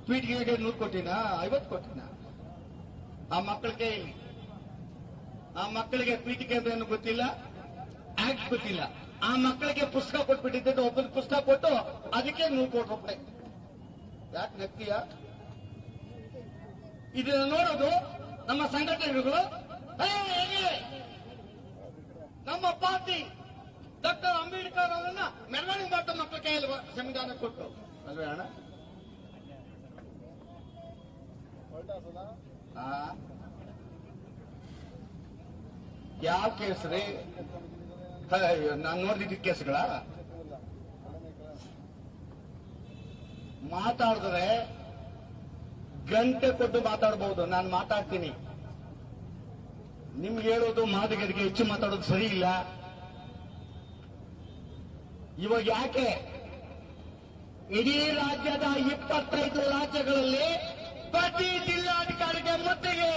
ಪೀಠಿಗೆಗೆ 100 ಕೊಟ್ಟಿನ 50 ಕೊಟ್ಟಿನ ಆ ಮಕ್ಕಳಿಗೆ ಆ ಮಕ್ಕಳಿಗೆ ಪೀಠಿಗೆ ಅಂದ್ರೆ ಏನು ಗೊತ್ತಿಲ್ಲ, ಆಕ್ಟ್ ಗೊತ್ತಿಲ್ಲ. ಆ ಮಕ್ಕಳಿಗೆ ಪುಸ್ತಕ ಕೊಟ್ಬಿಟ್ಟಿದ್ದ, ಒಬ್ಬನ ಪುಸ್ತಕ ಕೊಟ್ಟು ಅದಕ್ಕೆ 100 ಕೋಟಿ ರೂಪಾಯಿ. ಯಾಕೆ ನಗ್ತೀಯ? ಇದನ್ನ ನೋಡೋದು ನಮ್ಮ ಸಂಘಟನೆಗಳು, ನಮ್ಮ ಪಾರ್ಟಿ ಡಾಕ್ಟರ್ ಅಂಬೇಡ್ಕರ್ ಅವರನ್ನ ಮೆರವಣಿಗೆ ಮಾಡ್ತಾ ಮಕ್ಕಳ ಕೈಯಲ್ಲಿ ಸಂವಿಧಾನ ಕೊಟ್ಟು ಅಲ್ವೇ ಅಣ್ಣ? ಯಾವ ಕೇಸ್ ರೀ? ನಾನು ನೋಡಿದ ಕೇಸ್ಗಳ ಮಾತಾಡಿದ್ರೆ ಗಂಟೆ ಕೊಟ್ಟು ಮಾತಾಡಬಹುದು. ನಾನು ಮಾತಾಡ್ತೀನಿ, ನಿಮ್ಗೆ ಹೇಳೋದು ಮಾದಿಗರಿಗೆ ಹೆಚ್ಚು ಮಾತಾಡೋದು ಸರಿ ಇಲ್ಲ. ಇವಾಗ ಯಾಕೆ ಇಡೀ ರಾಜ್ಯದ 25 ರಾಜ್ಯಗಳಲ್ಲಿ ಪ್ರತಿ ಜಿಲ್ಲಾಧಿಕಾರಿಗೆ ಮುತ್ತಿಗೆ,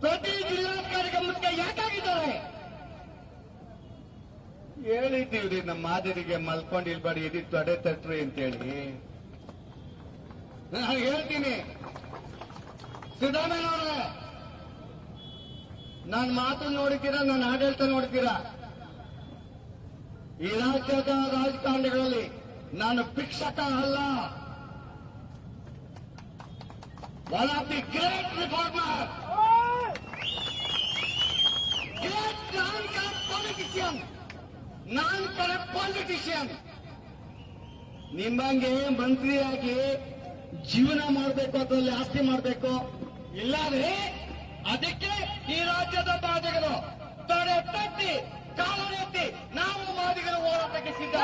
ಪ್ರತಿ ಜಿಲ್ಲಾಧಿಕಾರಿಗೆ ಮುತ್ತಿಗೆ ಯಾಕಾಗಿದ್ದಾರೆ? ಹೇಳಿದ್ದೀವ್ರಿ ನಮ್ಮ ಮಾದಿರಿಗೆ ಮಲ್ಕೊಂಡಿಲ್ಬೇಡಿ, ಎದಿ ತೊಡೆ ತಟ್ರಿ ಅಂತೇಳಿ. ನಾನು ಹೇಳ್ತೀನಿ ಸಿದ್ದರಾಮಯ್ಯನವ್ರೆ, ನಾನು ಮಾತು ನೋಡಿದ್ದೀರಾ, ನಾನು ಆಡಳಿತ ನೋಡಿದ್ದೀರಾ. ಈ ರಾಜ್ಯದ ರಾಜಕಾರಣಿಗಳಲ್ಲಿ ನಾನು ಭಿಕ್ಷಕ ಅಲ್ಲ. One of the great reformer, great non corrupt politician, non corrupt politician. ನಿಮ್ಮಂಗೆ ಮಂತ್ರಿಯಾಗಿ ಜೀವನ ಮಾಡಬೇಕು, ಅದರಲ್ಲಿ ಆಸ್ತಿ ಮಾಡಬೇಕು. ಇಲ್ಲಾಂದ್ರೆ ಅದಕ್ಕೆ ಈ ರಾಜ್ಯದ ಮಾದಿಗರು ತಡೆ ತಟ್ಟಿ ಕಾಲನೆತ್ತಿ ನಾವು ಮಾದಿಗರ ಹೋರಾಟಕ್ಕೆ ಸಿದ್ಧ.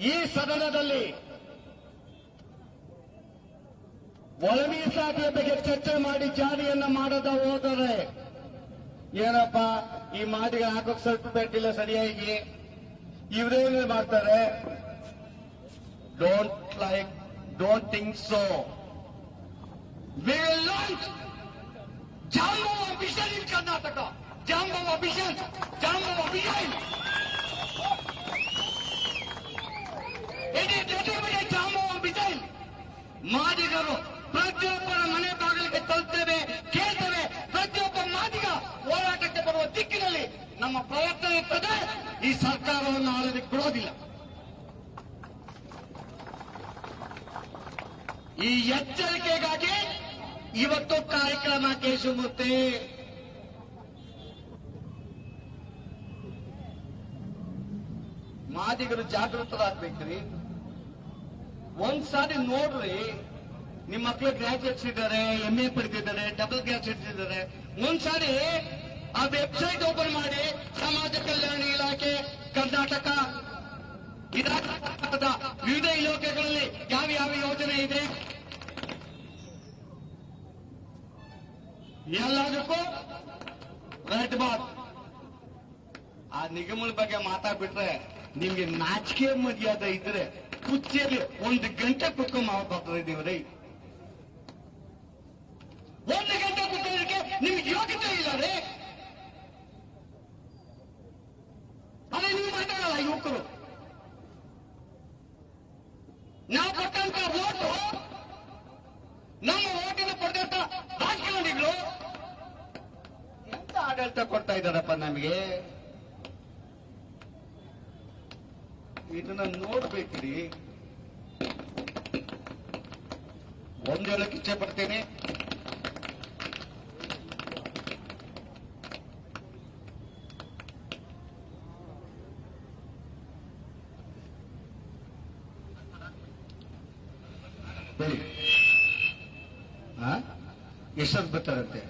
ಈ ಸದನದಲ್ಲಿ ಒಳ ಮೀಸಲಾತಿಯ ಬಗ್ಗೆ ಚರ್ಚೆ ಮಾಡಿ ಜಾರಿಯನ್ನ ಮಾಡದ ಹೋದರೆ ಏನಪ್ಪ, ಈ ಮಾದಿಗೆ ಹಾಕೋಕ್ ಸ್ವಲ್ಪ ಬೇಕಿಲ್ಲ ಸರಿಯಾಗಿ. ಇವರೇನು ಮಾಡ್ತಾರೆ? Don't think so. We will launch Jambava mission in Karnataka. Jambava mission, Jambava mission. Jambava mission ಮಾದಿಗರು ಪ್ರತಿಯೊಬ್ಬರ ಮನೆ ಬಾಗಿಲಿಗೆ ತಲುಪ್ತೇವೆ, ಕೇಳ್ತೇವೆ. ಪ್ರತಿಯೊಬ್ಬ ಮಾದಿಗ ಹೋರಾಟಕ್ಕೆ ಬರುವ ದಿಕ್ಕಿನಲ್ಲಿ ನಮ್ಮ ಪ್ರಯತ್ನ ಇರ್ತದೆ. ಈ ಸರ್ಕಾರವನ್ನು ಆಳೋದಕ್ಕೆ ಬಿಡೋದಿಲ್ಲ. ಈ ಎಚ್ಚರಿಕೆಗಾಗಿ ಇವತ್ತು ಕಾರ್ಯಕ್ರಮ ಕೇಶಮೂರ್ತಿ. ಮಾದಿಗರು ಜಾಗೃತರಾಗ್ಬೇಕ್ರಿ. ಒಂದ್ಸಾರಿ ನೋಡ್ರಿ, ನಿಮ್ಮ ಮಕ್ಕಳು ಗ್ರಾಜುಯೇಟ್ಸ್ ಇದ್ದಾರೆ, MA ಪಡೆದಿದ್ದಾರೆ, ಡಬಲ್ ಗ್ರಾಜುಯೇಟ್ಸ್ ಇದ್ದಾರೆ. ಒಂದ್ಸಾರಿ ಆ ವೆಬ್ಸೈಟ್ ಓಪನ್ ಮಾಡಿ, ಸಮಾಜ ಕಲ್ಯಾಣ ಇಲಾಖೆ ಕರ್ನಾಟಕ ಇಲಾಖೆದ ವಿವಿಧ ಇಲಾಖೆಗಳಲ್ಲಿ ಯಾವ ಯಾವ ಯೋಜನೆ ಇದೆ ಎಲ್ಲದಕ್ಕೂ ರೆಡ್ ಮಾರ್ಕ್. ಆ ನಿಗಮಗಳ ಬಗ್ಗೆ ಮಾತಾಡ್ಬಿಟ್ರೆ ನಿಮ್ಗೆ ನಾಚಿಕೆ ಮರ್ಯಾದೆ ಇದ್ರೆ ಕುರ್ಚಿಯಲ್ಲಿ 1 ಗಂಟೆ ಕುತ್ಕೊಂಡು ಮಾಡ್ಬಾರ್ದು ಇದೀವ್ರಿ. 1 ಗಂಟೆ ಕುತ್ಕೊಳ್ಳೋದಕ್ಕೆ ನಿಮ್ಗೆ ಯೋಗ್ಯತೆ ಇಲ್ಲ ರೀ. ಅದೇ ನೀವು ಮಾತಾಡಲ್ಲ ಯುವಕರು. ನಾವು ಕೊಟ್ಟಂತ ಓಟು, ನಮ್ಮ ಓಟಿನ ಪಡೆದಂತ ರಾಜಕಾರಣಿಗಳು ಎಂತ ಆಡಳಿತ ಕೊಡ್ತಾ ಇದ್ದಾರಪ್ಪ ನಮಗೆ. ಇದನ್ನ ನೋಡ್ಬೇಕ್ರಿ. ಒಂದು ಹೇಳಕ್ಕೆ ಇಚ್ಛೆ ಪಡ್ತೇನೆ, ಹೇಳಿ. ಎಷ್ಟೊತ್ತು ಬರ್ತಾರಂತೆ?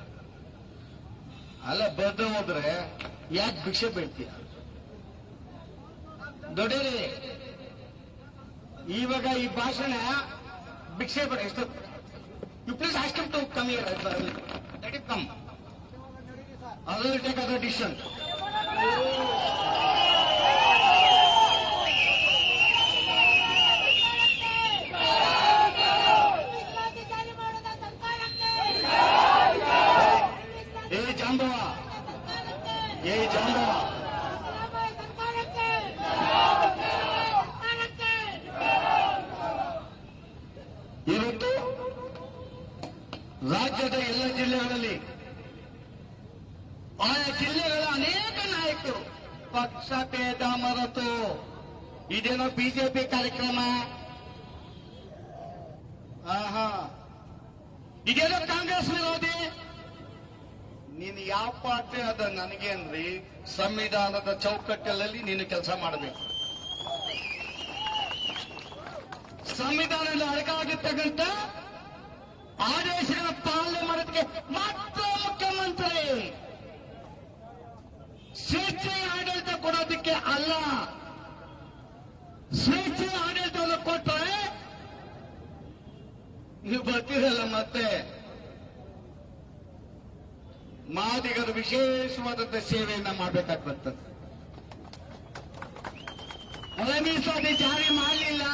ಅಲ್ಲ, ಬರ್ದು ಹೋದ್ರೆ ಯಾಕೆ ಭಿಕ್ಷೆ ಬೇಡ್ತೀಯ? ದೊಡ್ಡರಿ, ಇವಾಗ ಈ ಭಾಷಣ ಭಿಕ್ಷೆ ಬೇಡ. ಎಷ್ಟೊತ್ತು? You please ask him to come here. Let it come. I will take other decision. ಇವತ್ತು ರಾಜ್ಯದ ಎಲ್ಲ ಜಿಲ್ಲೆಗಳಲ್ಲಿ ಆಯಾ ಜಿಲ್ಲೆಗಳ ಅನೇಕ ನಾಯಕರು ಪಕ್ಷ ಭೇದ ಮರೆತು ಇದೇನೋ ಬಿಜೆಪಿ ಕಾರ್ಯಕ್ರಮ, ಇದೇನೋ ಕಾಂಗ್ರೆಸ್ ವಿರೋಧಿ. ನೀನು ಯಾವ ಪಾರ್ಟಿ ಅದ ನನಗೇನ್ರಿ? ಸಂವಿಧಾನದ ಚೌಕಟ್ಟಲ್ಲಿ ನೀನು ಕೆಲಸ ಮಾಡಬೇಕು. ಸಂವಿಧಾನದಲ್ಲಿ ಅಡಕಾಗಿರ್ತಕ್ಕಂಥ ಆದೇಶಗಳ ಪಾಲನೆ ಮಾಡೋದಕ್ಕೆ ಮಾತ್ರ ಮುಖ್ಯಮಂತ್ರಿ. ಸ್ವೇಚ್ಛೆಯ ಆಡಳಿತ ಕೊಡೋದಕ್ಕೆ ಅಲ್ಲ. ಸ್ವೇಚ್ಛೆಯ ಆಡಳಿತವನ್ನು ಕೊಟ್ಟರೆ ನೀವು ಬರ್ತೀರಲ್ಲ, ಮತ್ತೆ ಮಾದಿಗರು ವಿಶೇಷವಾದಂತಹ ಸೇವೆಯನ್ನ ಮಾಡಬೇಕಾಗಿ ಬರ್ತದೆ. ಒಳ ಮೀಸಲಾತಿ ಜಾರಿ ಮಾಡಲಿಲ್ಲ,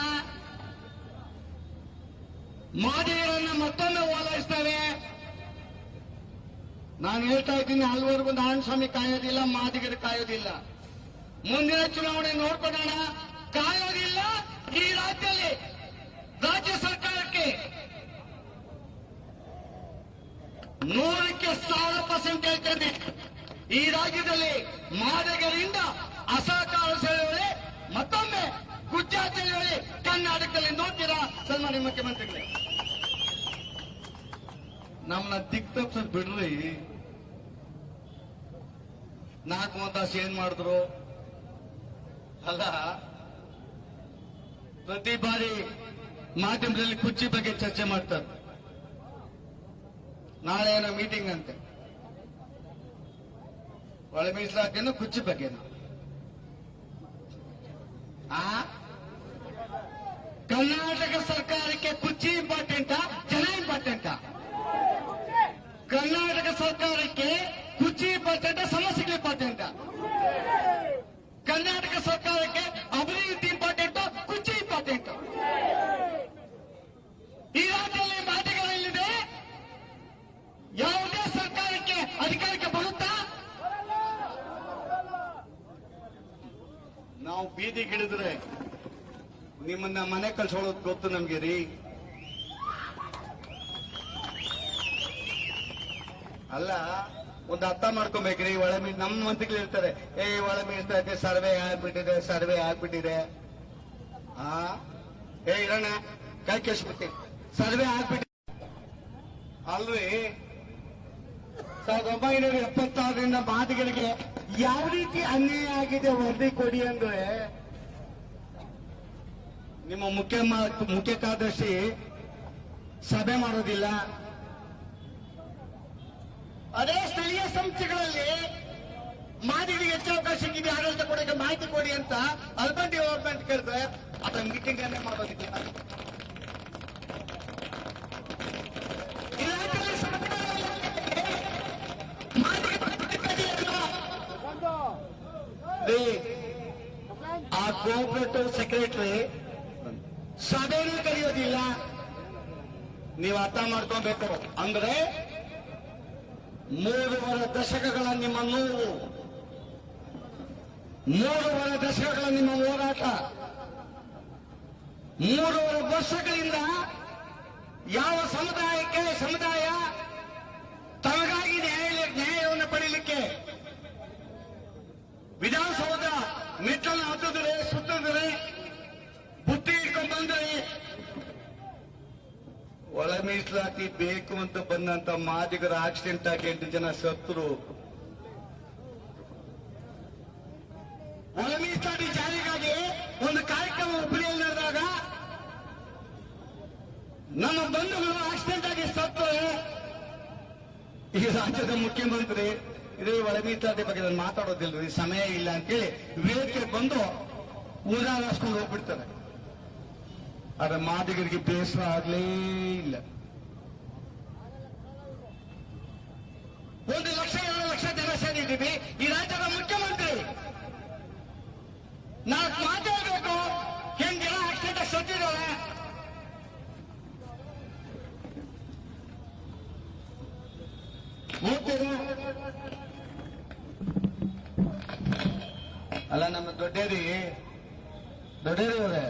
ಮಾದಿಗರನ್ನ ಮತ್ತೊಮ್ಮೆ ಓಲೈಸ್ತೇವೆ. ನಾನು ಹೇಳ್ತಾ ಇದ್ದೀನಿ, ಅಲ್ಲಿವರೆಗೂ ನಾರಾಯಣಸ್ವಾಮಿ ಕಾಯೋದಿಲ್ಲ, ಮಾದಿಗರು ಕಾಯೋದಿಲ್ಲ. ಮುಂದಿನ ಚುನಾವಣೆ ನೋಡ್ಕೊಳ್ಳೋಣ. ಕಾಯೋದಿಲ್ಲ. ಈ ರಾಜ್ಯದಲ್ಲಿ ರಾಜ್ಯ ಸರ್ಕಾರಕ್ಕೆ 100% ಹೇಳ್ತೇನೆ, ಈ ರಾಜ್ಯದಲ್ಲಿ ಮಾದಿಗರಿಂದ ಅಸಹಕಾರ ಸೇವೆ ಮತ್ತೊಮ್ಮೆ ಗುಜರಾತ್ ಚಳವಳಿ ಕರ್ನಾಟಕದಲ್ಲಿ ನೋಡ್ತೀರಾ? ಸನ್ಮಾನ್ಯ ಮುಖ್ಯಮಂತ್ರಿಗಳೇ, ನಮ್ಮನ್ನ ದಿಕ್ ತಪ್ಪಿಸೋದು ಬಿಡ್ರಿ. 4 ತಾಸು ಏನ್ ಮಾಡಿದ್ರು ಅಲ್ಲ? ಪ್ರತಿ ಬಾರಿ ಮಾಧ್ಯಮದಲ್ಲಿ ಕುರ್ಚಿ ಬಗ್ಗೆ ಚರ್ಚೆ ಮಾಡ್ತಾರೆ. ನಾಳೆ ಏನೋ ಮೀಟಿಂಗ್ ಅಂತೆ, ಒಳ ಮೀಸಲಾತಿಯನ್ನು ಕುರ್ಚಿ ಬಗ್ಗೆನೋ. ಕರ್ನಾಟಕ ಸರ್ಕಾರಕ್ಕೆ ಕುರ್ಚಿ ಇಂಪಾರ್ಟೆಂಟಾ, ಜನ ಇಂಪಾರ್ಟೆಂಟಾ? ಕರ್ನಾಟಕ ಸರ್ಕಾರಕ್ಕೆ ಕುರ್ಚಿ ಇಂಪಾರ್ಟೆಂಟಾ, ಸಮಸ್ಯೆಗಳು ಇಂಪಾರ್ಟೆಂಟಾ? ಕರ್ನಾಟಕ ಸರ್ಕಾರಕ್ಕೆ ಅಭಿವೃದ್ಧಿ ಇಂಪಾರ್ಟೆಂಟಾ, ಕುರ್ಚಿ ಇಂಪಾರ್ಟೆಂಟಾ? ಈ ರಾಜ್ಯದಲ್ಲಿ ಮಾದಿಗರಲ್ಲಿದೆ. ಯಾವುದೇ ಸರ್ಕಾರಕ್ಕೆ ಅಧಿಕಾರಕ್ಕೆ ಬರುತ್ತಾ? ನಾವು ಬೀದಿಗಿಳಿದ್ರೆ ನಿಮ್ಮನ್ನ ಮನೆ ಕಳ್ಸೋಳೋದು ಗೊತ್ತು ನಮ್ಗೆ ರೀ. ಅಲ್ಲ, ಒಂದು ಅರ್ಥ ಮಾಡ್ಕೊಬೇಕ್ರಿ. ನಮ್ಮ ಮಂತ್ರಿಗಳು ಇರ್ತಾರೆ, ಒಳ ಮೀಸಲಾತಿ ಸರ್ವೆ ಆಗ್ಬಿಟ್ಟಿದೆ. ಇರೋಣ ಕೈ ಕೇಳಿಸ್ಬಿಡ್ತೀನಿ, ಸರ್ವೆ ಆಗ್ಬಿಟ್ಟಿದೆ ಅಲ್ರಿ. 1976ರಿಂದ ಮಾದಿಗರಿಗೆ ಯಾವ ರೀತಿ ಅನ್ಯಾಯ ಆಗಿದೆ ವರದಿ ಕೊಡಿ ಅಂದ್ರೆ ನಿಮ್ಮ ಮುಖ್ಯ ಕಾರ್ಯದರ್ಶಿ ಸಭೆ ಮಾಡೋದಿಲ್ಲ. ಅದೇ ಸ್ಥಳೀಯ ಸಂಸ್ಥೆಗಳಲ್ಲಿ ಮಾದಿಗರಿಗೆ ಹೆಚ್ಚು ಅವಕಾಶ ಸಿಕ್ಕಿದೆ, ಆಡಳಿತ ಕೊಡೋಕೆ ಮಾಹಿತಿ ಕೊಡಿ ಅಂತ ಅರ್ಬನ್ ಡೆವಲಪ್ಮೆಂಟ್ ಕೇಳಿದ್ರೆ ಅದನ್ನ ಮೀಟಿಂಗ್ ಅನ್ನೇ ಮಾಡೋದಿಲ್ಲ. ಆ ಕೋಆಪರೇಟಿವ್ ಸೆಕ್ರೆಟರಿ ಸಭೆನೂ ಕರೆಯೋದಿಲ್ಲ. ನೀವು ಅರ್ಥ ಮಾಡ್ಕೋಬೇಕು. ಅಂದ್ರೆ 3.5 ದಶಕಗಳ ನಿಮ್ಮ ನೋವು, 3.5 ದಶಕಗಳ ನಿಮ್ಮ ಹೋರಾಟ, 3.5 ವರ್ಷಗಳಿಂದ ಯಾವ ಸಮುದಾಯ ತಮಗಾಗಿ ನ್ಯಾಯವನ್ನು ಪಡೆಯಲಿಕ್ಕೆ ವಿಧಾನಸೌಧ ಮೆಟ್ಟನ್ನು ಹತ್ತಿದ್ರೆ ಸುತ್ತಿದ್ರೆ ಬುದ್ಧಿ ಇಟ್ಕೊಂಡು ಬಂದ್ರೆ ಒಳ ಮೀಸಲಾತಿ ಬೇಕು ಅಂತ ಬಂದಂತ ಮಾದಿಗರ ಆಕ್ಸಿಡೆಂಟ್ ಆಗಿ 8 ಜನ ಸತ್ತರು. ಒಳ ಮೀಸಲಾತಿ ಜಾರಿಗಾಗಿ ಒಂದು ಕಾರ್ಯಕ್ರಮ ಹುಬ್ಬಳ್ಳಿಯಲ್ಲಿ ನಡೆದಾಗ ನಮ್ಮ ಯಾರಾದ್ರೂ ಆಕ್ಸಿಡೆಂಟ್ ಆಗಿ ಸತ್ತರೆ ಈ ರಾಜ್ಯದ ಮುಖ್ಯಮಂತ್ರಿ ಇದೇ ಒಳ ಮೀಸಲಾತಿ ಬಗ್ಗೆ ನಾನು ಮಾತಾಡೋದಿಲ್ಲ, ಈ ಸಮಯ ಇಲ್ಲ ಅಂತೇಳಿ ವೇದಿಕೆ ಬಂದು ಉದಾಹರಿಸ್ಕೊಂಡು ಹೋಗ್ಬಿಡ್ತಾರೆ. ಆದ್ರೆ ಮಾದಿಗರಿಗೆ ಬೇಸರ ಆಗ್ಲೇ ಇಲ್ಲ. 1 ಲಕ್ಷ 2 ಲಕ್ಷ ಜನ ಸೇರಿದ್ದೀವಿ. ಈ ರಾಜ್ಯದ ಮುಖ್ಯಮಂತ್ರಿ ನಾವು ಮಾತಾಡಬೇಕು. ಹೆಂಗ್ ಜನ ಆಕ್ಸಿಡೆಂಟ್ ಸತ್ತಿದ್ದಾರೆ. ಅಲ್ಲ ನಮ್ಮ ದೊಡ್ಡೇರಿ ಅವರೇ,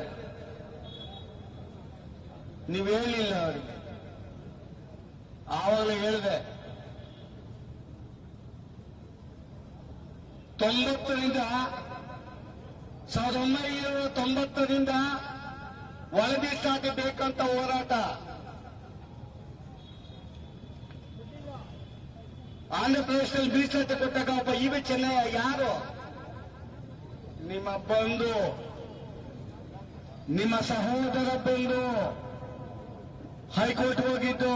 ನೀವು ಹೇಳಿಲ್ಲ ಅವರಿಗೆ. ಆವಾಗಲೇ ಹೇಳಿದೆ, 1990ರಿಂದ ಒಳ ಮೀಸಲಾತಿ ಬೇಕಂತ ಹೋರಾಟ. ಆಂಧ್ರ ಪ್ರದೇಶದಲ್ಲಿ ಮೀಸಲಾತಿ ಕೊಟ್ಟಾಗ ಒಬ್ಬ ಇ ವಿ ಚೆನ್ನಯ್ಯ ಯಾರು? ನಿಮ್ಮ ಬಂಧು, ನಿಮ್ಮ ಸಹೋದರ ಬಂಧು ಹೈಕೋರ್ಟ್ ಹೋಗಿದ್ದು.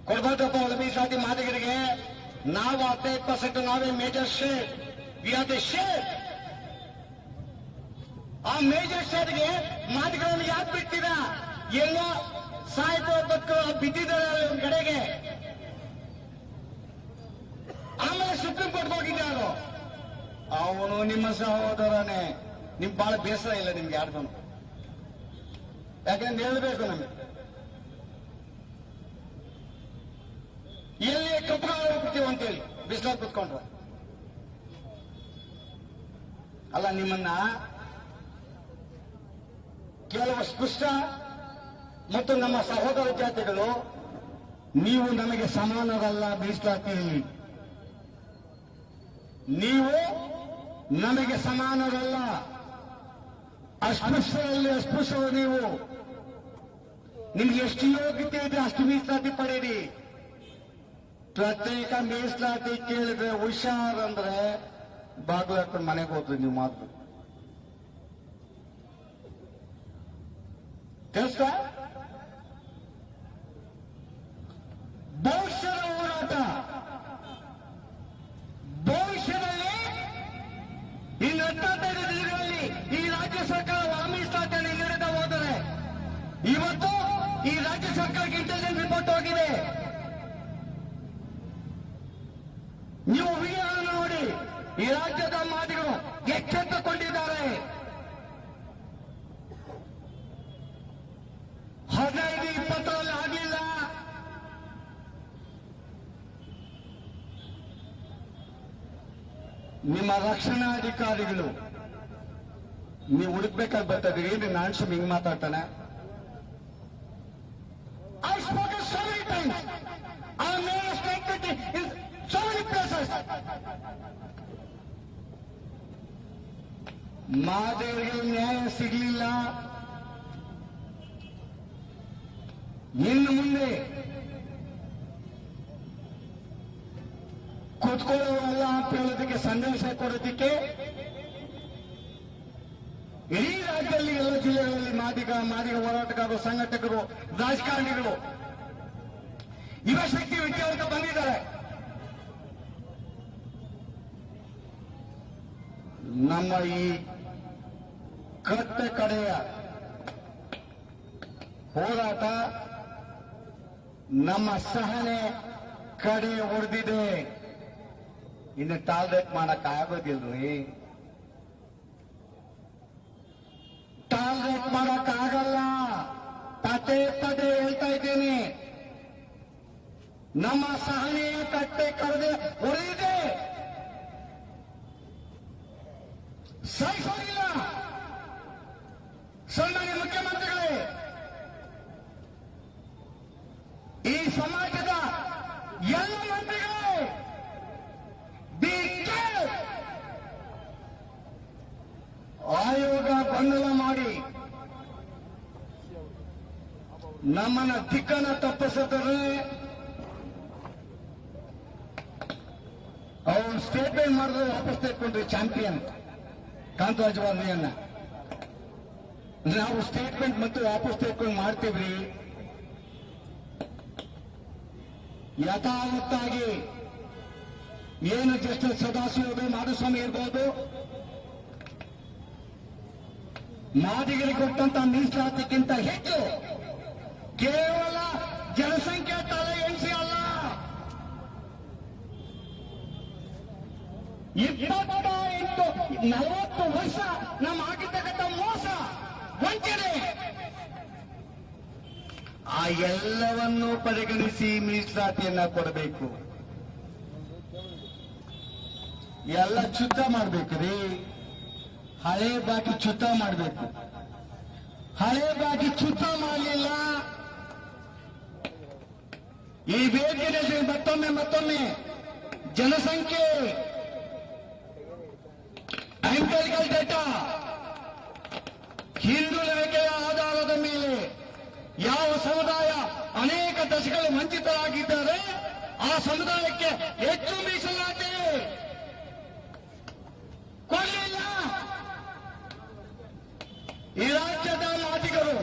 ಕೊಡ್ಬೋದಪ್ಪ ಒಳ ಮೀಸಲಾತಿ ಮಾದಿಗರಿಗೆ. ನಾವು 15% ನಾವೇ major share, we are the share. ಆ ಮೇಜರ್ ಶೇರ್ಗೆ ಮಾದಿಗರನ್ನು ಯಾಕೆ ಬಿಡ್ತೀರಾ? ಎಲ್ಲೋ ಸಾಹಿತ್ಯ ಬದುಕು ಬಿದ್ದಿದ್ದಾರೆ ಒಂದ್ ಕಡೆಗೆ. ಆಮೇಲೆ ಸುಪ್ರೀಂ ಕೋರ್ಟ್ ಹೋಗಿದ್ದಾರು. ಅವನು ನಿಮ್ಮ ಸಹೋದರನೇ. ನಿಮ್ ಬಹಳ ಬೇಸರ ಇಲ್ಲ ನಿಮ್ಗೆ ಯಾರ್ದು, ಯಾಕಂದ್ರೆ ಹೇಳ್ಬೇಕು ನಮಗೆ. ಎಲ್ಲಿ ಕಪ್ಪು ಹೋಗ್ಬಿಡ್ತೀವಿ ಅಂತೇಳಿ ಬಿಸಿಲಾಗ ಕುತ್ಕೊಂಡ್ರ ಅಲ್ಲ. ನಿಮ್ಮನ್ನ ಕೆಲವು ಸ್ಪಷ್ಟ ಮತ್ತು ನಮ್ಮ ಸಹೋದರ ಜಾತಿಗಳು ನೀವು ನಮಗೆ ಸಮಾನರಲ್ಲ ಮೀಸಲಾತಿ, ನೀವು ನಮಗೆ ಸಮಾನರಲ್ಲ, ಅಸ್ಪೃಶ್ಯರಲ್ಲಿ ಅಸ್ಪೃಶ್ಯರು ನೀವು. ನಿಮ್ಗೆ ಎಷ್ಟು ಯೋಗ್ಯತೆ ಇದೆ ಅಷ್ಟು ಮೀಸಲಾತಿ ಪಡೆಯಿರಿ. ಪ್ರತ್ಯೇಕ ಮೀಸಲಾತಿ ಕೇಳಿದ್ರೆ ಹುಷಾರಂದ್ರೆ ಬಾಗ್ಲು ಹಾಕೊಂಡು ಮನೆಗೆ ಹೋದ್ರಿ ನೀವು ಮಾತು ಕೆಲಸ. ಭವಿಷ್ಯದ ಹೋರಾಟ, ಭವಿಷ್ಯದಲ್ಲಿ ಇನ್ನು 15 ದಿನಗಳಲ್ಲಿ ಈ ರಾಜ್ಯ ಸರ್ಕಾರ ಒಳ ಮೀಸಲಾತಿಯನ್ನು ನೀಡದ ಹೋದರೆ ಇವತ್ತು ಈ ರಾಜ್ಯ ಸರ್ಕಾರಕ್ಕೆ ಇಂಟೆಲಿಜೆನ್ಸ್ ರಿಪೋರ್ಟ್ ಹೋಗಿದೆ. ನೀವು ವಿಡಿಯೋಗಳನ್ನು ನೋಡಿ, ಈ ರಾಜ್ಯದ ಮಾದಿಗರು ಎಚ್ಚೆತ್ತುಕೊಂಡಿದ್ದಾರೆ. 15-20ರಲ್ಲಿ ಆಗಲಿಲ್ಲ. ನಿಮ್ಮ ರಕ್ಷಣಾಧಿಕಾರಿಗಳು ನೀವು ಹುಡುಕ್ಬೇಕಾಗಿ ಬರ್ತದೆ. ಏನ್ರಿ ನಾನ್ಶಮ್ ಹಿಂಗ್ ಮಾತಾಡ್ತಾನೆ? I spoken so many times, I made a statement in so many places. ಮಾದೇವರಿಗೆ ನ್ಯಾಯ ಸಿಗಲಿಲ್ಲ. ಇನ್ನು ಮುಂದೆ ಕೂತ್ಕೊಳ್ಳೋಲ್ಲ ಅಂತ ಹೇಳೋದಕ್ಕೆ, ಸಂದೇಶ ಕೊಡೋದಕ್ಕೆ ಇಡೀ ರಾಜ್ಯದಲ್ಲಿ ಎಲ್ಲ ಜಿಲ್ಲೆಗಳಲ್ಲಿ ಮಾದಿಗ ಹೋರಾಟಗಾರರು, ಸಂಘಟಕರು, ರಾಜಕಾರಣಿಗಳು, ಯುವಶಕ್ತಿ ವಿದ್ಯಾವಂತ ಬಂದಿದ್ದಾರೆ. ನಮ್ಮ ಈ ಕಡೆಯ ಹೋರಾಟ ನಮ್ಮ ಸಹನೆ ಕಡೆ ಹೊಡೆದಿದೆ. ಇನ್ನು ಟಾಲ್ರೇಟ್ ಮಾಡಕ್ ಆಗೋದಿಲ್ರಿ, ಟಾಲ್ರೇಟ್ ಮಾಡಕ್ ಆಗಲ್ಲ. ಪದೇ ಪದೇ ಹೇಳ್ತಾ ಇದ್ದೀನಿ, ನಮ್ಮ ಸಹನೆಯ ಕಟ್ಟೆ ಕರೆದೆ ಹೊಡೆದಿದೆ. ಸಹಿಸೋದಿಲ್ಲ. ಸನ್ಮಾನ್ಯ ಮುಖ್ಯಮಂತ್ರಿಗಳೇ, ಈ ಸಮಾಜದ ಎಲ್ಲ ಮಂತ್ರಿಗಳೇ, ಆಯೋಗ ಗೊಂದಲ ಮಾಡಿ ನಮ್ಮನ್ನ ದಿಕ್ಕನ್ನ ತಪ್ಪಿಸಿದರೆ ಅವ್ರು ಸ್ಟೇಟ್ಮೆಂಟ್ ಮಾಡಿದ್ರೆ ವಾಪಸ್ ತೆಕ್ಕೊಂಡ್ರಿ. ಚಾಂಪಿಯನ್ ಕಾಂತರಾಜ್ ವರದಿಯನ್ನ ನಾವು ಸ್ಟೇಟ್ಮೆಂಟ್ ಮತ್ತು ವಾಪಸ್ ತೆಕ್ಕೊಂಡು ಮಾಡ್ತೀವ್ರಿ. ಯಥಾವತ್ತಾಗಿ ಏನು ಜಸ್ಟಿಸ್ ಸದಾಶಿವ ಮಾಧುಸ್ವಾಮಿ ಇರ್ಬೋದು, ಮಾದಿಗರಿಗೆ ಕೊಟ್ಟಂತ ಮೀಸಲಾತಿಗಿಂತ ಹೆಚ್ಚು ಕೇವಲ ಜನಸಂಖ್ಯೆ ತಲೆ ಎಣಿಸಿ ಅಲ್ಲ, 28-40 ವರ್ಷ ನಮ್ಮ ಆಗಿರ್ತಕ್ಕಂಥ ಮೋಸ, ವಂಚನೆ, ಆ ಎಲ್ಲವನ್ನೂ ಪರಿಗಣಿಸಿ ಮೀಸಲಾತಿಯನ್ನ ಕೊಡಬೇಕು. ಎಲ್ಲ ಶುದ್ಧ ಮಾಡ್ಬೇಕ್ರಿ. ಹಳೆ ಬಾಕಿ ಶುದ್ಧ ಮಾಡಬೇಕು. ಹಳೆ ಬಾಕಿ ಶುದ್ಧ ಮಾಡಲಿಲ್ಲ. ಈ ವೇದಿಕೆಯಲ್ಲಿ ಮತ್ತೊಮ್ಮೆ ಜನಸಂಖ್ಯೆ, ಎಂಪಿರಿಕಲ್ ಡೇಟಾ, ಹಿಂದೂ ಲೈಕೆಯ ಆಧಾರದ ಮೇಲೆ ಯಾವ ಸಮುದಾಯ ಅನೇಕ ದಶಕಗಳು ವಂಚಿತರಾಗಿದ್ದಾರೆ ಆ ಸಮುದಾಯಕ್ಕೆ ಹೆಚ್ಚು ಮೀಸಲಾತಿ ಕೊಡಲಿಲ್ಲ. ಈ ರಾಜ್ಯದ ಮಾದಿಗರು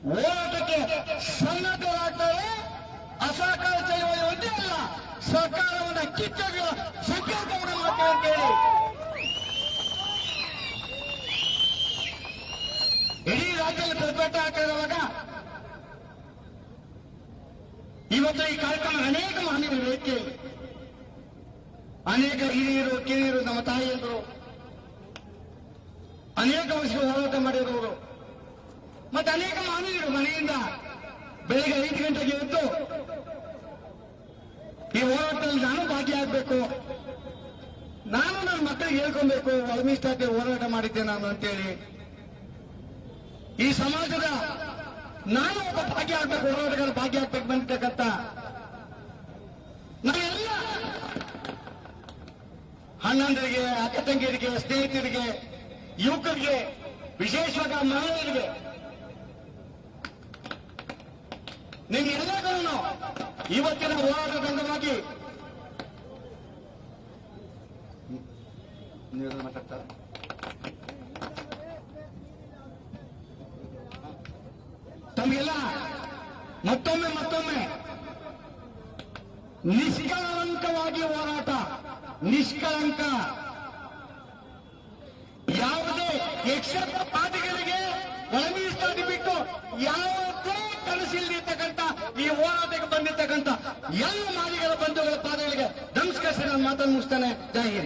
ಹೋರಾಟಕ್ಕೆ ಸನ್ನದ್ಧರಾಗ್ತಾರೆ. ಅಸಹಕಾರ ಚಳವಳಿ ಒಂದೇ ಅಲ್ಲ, ಸರ್ಕಾರವನ್ನು ಕಿತ್ತೊಗೆಯುವ ಸಂಕಲ್ಪವನ್ನು ಮಾಡ್ತೇವೆ ಅಂತೇಳಿ ಇಡೀ ರಾಜ್ಯದಲ್ಲಿ ಪ್ರತಿಭಟನೆ ಆಗ್ತಾ ಇರುವಾಗ ಇವತ್ತು ಈ ಕಾರ್ಯಕ್ರಮ ಅನೇಕ ಮಹನೀಯರು ವೇದಿಕೆಯಲ್ಲಿ, ಅನೇಕ ಹಿರಿಯರು ಕಿರಿಯರು, ನಮ್ಮ ತಾಯಿಯಂದರು ಅನೇಕ ವರ್ಷಗಳು ಹೋರಾಟ ಮಾಡಿರುವರು, ಮತ್ತೆ ಅನೇಕ ಮಹನೀಯರು ಮನೆಯಿಂದ ಬೆಳಿಗ್ಗೆ 5 ಗಂಟೆಗೆ ಎದ್ದು ಈ ಹೋರಾಟದಲ್ಲಿ ನಾನು ಭಾಗಿಯಾಗಬೇಕು, ನಾನು ನನ್ನ ಮಕ್ಕಳಿಗೆ ಹೇಳ್ಕೊಬೇಕು, ಒಳಮೀಸಲಾತಿ ಹೋರಾಟ ಮಾಡಿದ್ದೆ ನಾನು ಅಂತೇಳಿ ಈ ಸಮಾಜದ ನಾನು ಒಬ್ಬ ಭಾಗಿಯಾಗಬೇಕು, ಹೋರಾಟಗಾರ ಭಾಗಿಯಾಗಬೇಕು ಬಂದಿರ್ತಕ್ಕಂಥ ನಾವೆಲ್ಲ ಅಣ್ಣಂದರಿಗೆ, ಅಕ್ಕ ತಂಗಿಯರಿಗೆ, ಸ್ನೇಹಿತರಿಗೆ, ಯುವಕರಿಗೆ, ವಿಶೇಷವಾಗಿ ಮಹಿಳೆಯರಿಗೆ, ನಿಮ್ಗೆಲ್ಲರೂ ಇವತ್ತಿನ ಹೋರಾಟದ ಅಂಗವಾಗಿ ಮಾತಾಡ್ತಾರೆ. ತಮಗೆಲ್ಲ ಮತ್ತೊಮ್ಮೆ ನಿಷ್ಕಳಂಕವಾಗಿ ಹೋರಾಟ, ನಿಷ್ಕಳಂಕ, ಯಾವುದೇ ಯಕ್ಷಕ ಪಾದಿಗಳಿಗೆ ಒಳಮೀಸಲಾತಿ ಬಿಟ್ಟು ಯಾವುದೇ ಕನಸಿಲ್ದಿರ್ತಕ್ಕಂಥ ಈ ಹೋರಾಟಕ್ಕೆ ಬಂದಿರ್ತಕ್ಕಂಥ ಎಲ್ಲ ಮಾದಿಗರ ಬಂಧುಗಳ ಪಾದಗಳಿಗೆ ನಮಸ್ಕರಿಸಿ ನಾನು ಮಾತನ್ನು ಮುಗಿಸ್ತೇನೆ. ಜೈ ಹಿಂದ್.